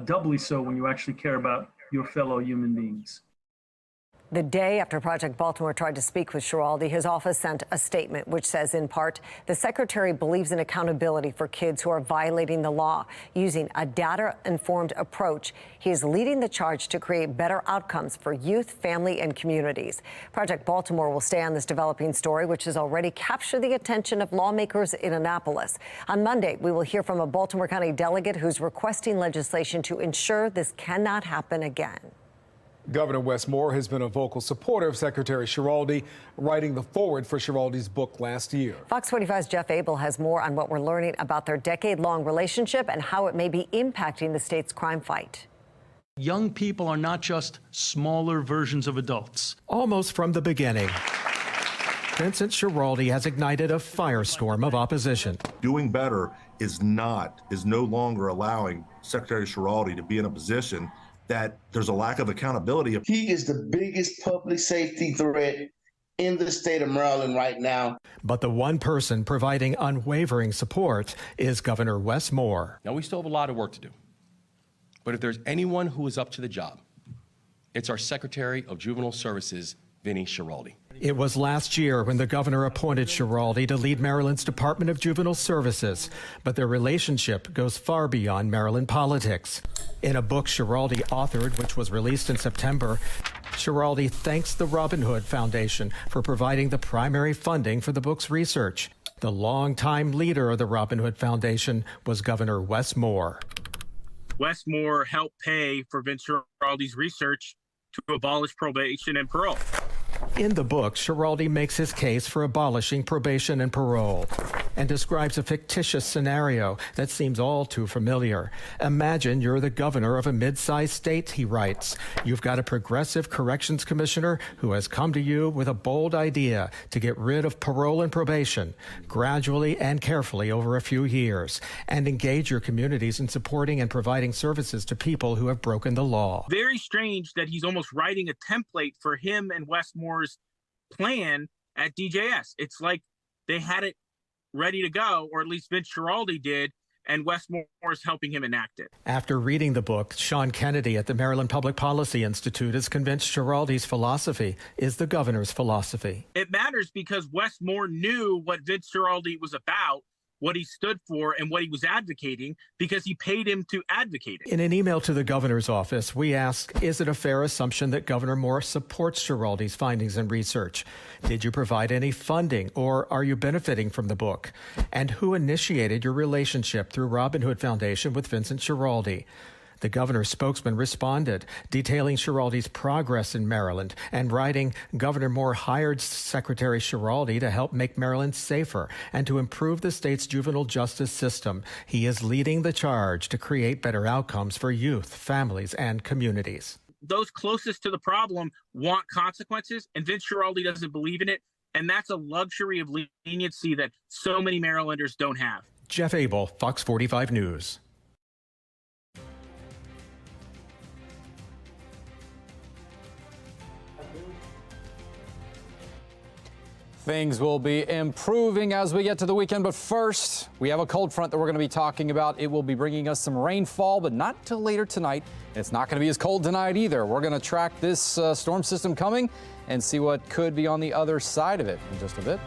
doubly so when you actually care about your fellow human beings. The day after Project Baltimore tried to speak with Schiraldi, his office sent a statement which says, in part, the secretary believes in accountability for kids who are violating the law. Using a data-informed approach, he is leading the charge to create better outcomes for youth, family, and communities. Project Baltimore will stay on this developing story, which has already captured the attention of lawmakers in Annapolis. On Monday, we will hear from a Baltimore County delegate who's requesting legislation to ensure this cannot happen again. Governor Wes Moore has been a vocal supporter of Secretary Schiraldi, writing the foreword for Schiraldi's book last year. Fox 45's Jeff Abel has more on what we're learning about their decade-long relationship and how it may be impacting the state's crime fight. Young people are not just smaller versions of adults. Almost from the beginning, Vincent Schiraldi has ignited a firestorm of opposition. Doing better is no longer allowing Secretary Schiraldi to be in a position that there's a lack of accountability. He is the biggest public safety threat in the state of Maryland right now. But the one person providing unwavering support is Governor Wes Moore. Now, we still have a lot of work to do. But if there's anyone who is up to the job, it's our Secretary of Juvenile Services, Vinnie Schiraldi. It was last year when the governor appointed Schiraldi to lead Maryland's Department of Juvenile Services, but their relationship goes far beyond Maryland politics. In a book Schiraldi authored, which was released in September, Schiraldi thanks the Robin Hood Foundation for providing the primary funding for the book's research. The longtime leader of the Robin Hood Foundation was Governor Wes Moore. Wes Moore helped pay for Vince Schiraldi's research to abolish probation and parole. In the book, Schiraldi makes his case for abolishing probation and parole and describes a fictitious scenario that seems all too familiar. Imagine you're the governor of a mid-sized state, he writes. You've got a progressive corrections commissioner who has come to you with a bold idea to get rid of parole and probation gradually and carefully over a few years and engage your communities in supporting and providing services to people who have broken the law. Very strange that he's almost writing a template for him and Wes Moore's plan at DJS. It's like they had it ready to go, or at least Vince Schiraldi did, and Wes Moore is helping him enact it. After reading the book, Sean Kennedy at the Maryland Public Policy Institute is convinced Schiraldi's philosophy is the governor's philosophy. It matters because Wes Moore knew what Vince Schiraldi was about, what he stood for, and what he was advocating, because he paid him to advocate it. In an email to the governor's office, we ask, is it a fair assumption that Governor Moore supports Schiraldi's findings and research? Did you provide any funding, or are you benefiting from the book? And who initiated your relationship through Robin Hood Foundation with Vincent Schiraldi? The governor's spokesman responded, detailing Schiraldi's progress in Maryland and writing, Governor Moore hired Secretary Schiraldi to help make Maryland safer and to improve the state's juvenile justice system. He is leading the charge to create better outcomes for youth, families, and communities. Those closest to the problem want consequences, and Vince Schiraldi doesn't believe in it, and that's a luxury of leniency that so many Marylanders don't have. Jeff Abel, Fox 45 News. Things will be improving as we get to the weekend, but first, we have a cold front that we're going to be talking about. It will be bringing us some rainfall, but not till later tonight. It's not going to be as cold tonight either. We're going to track this storm system coming and see what could be on the other side of it in just a bit.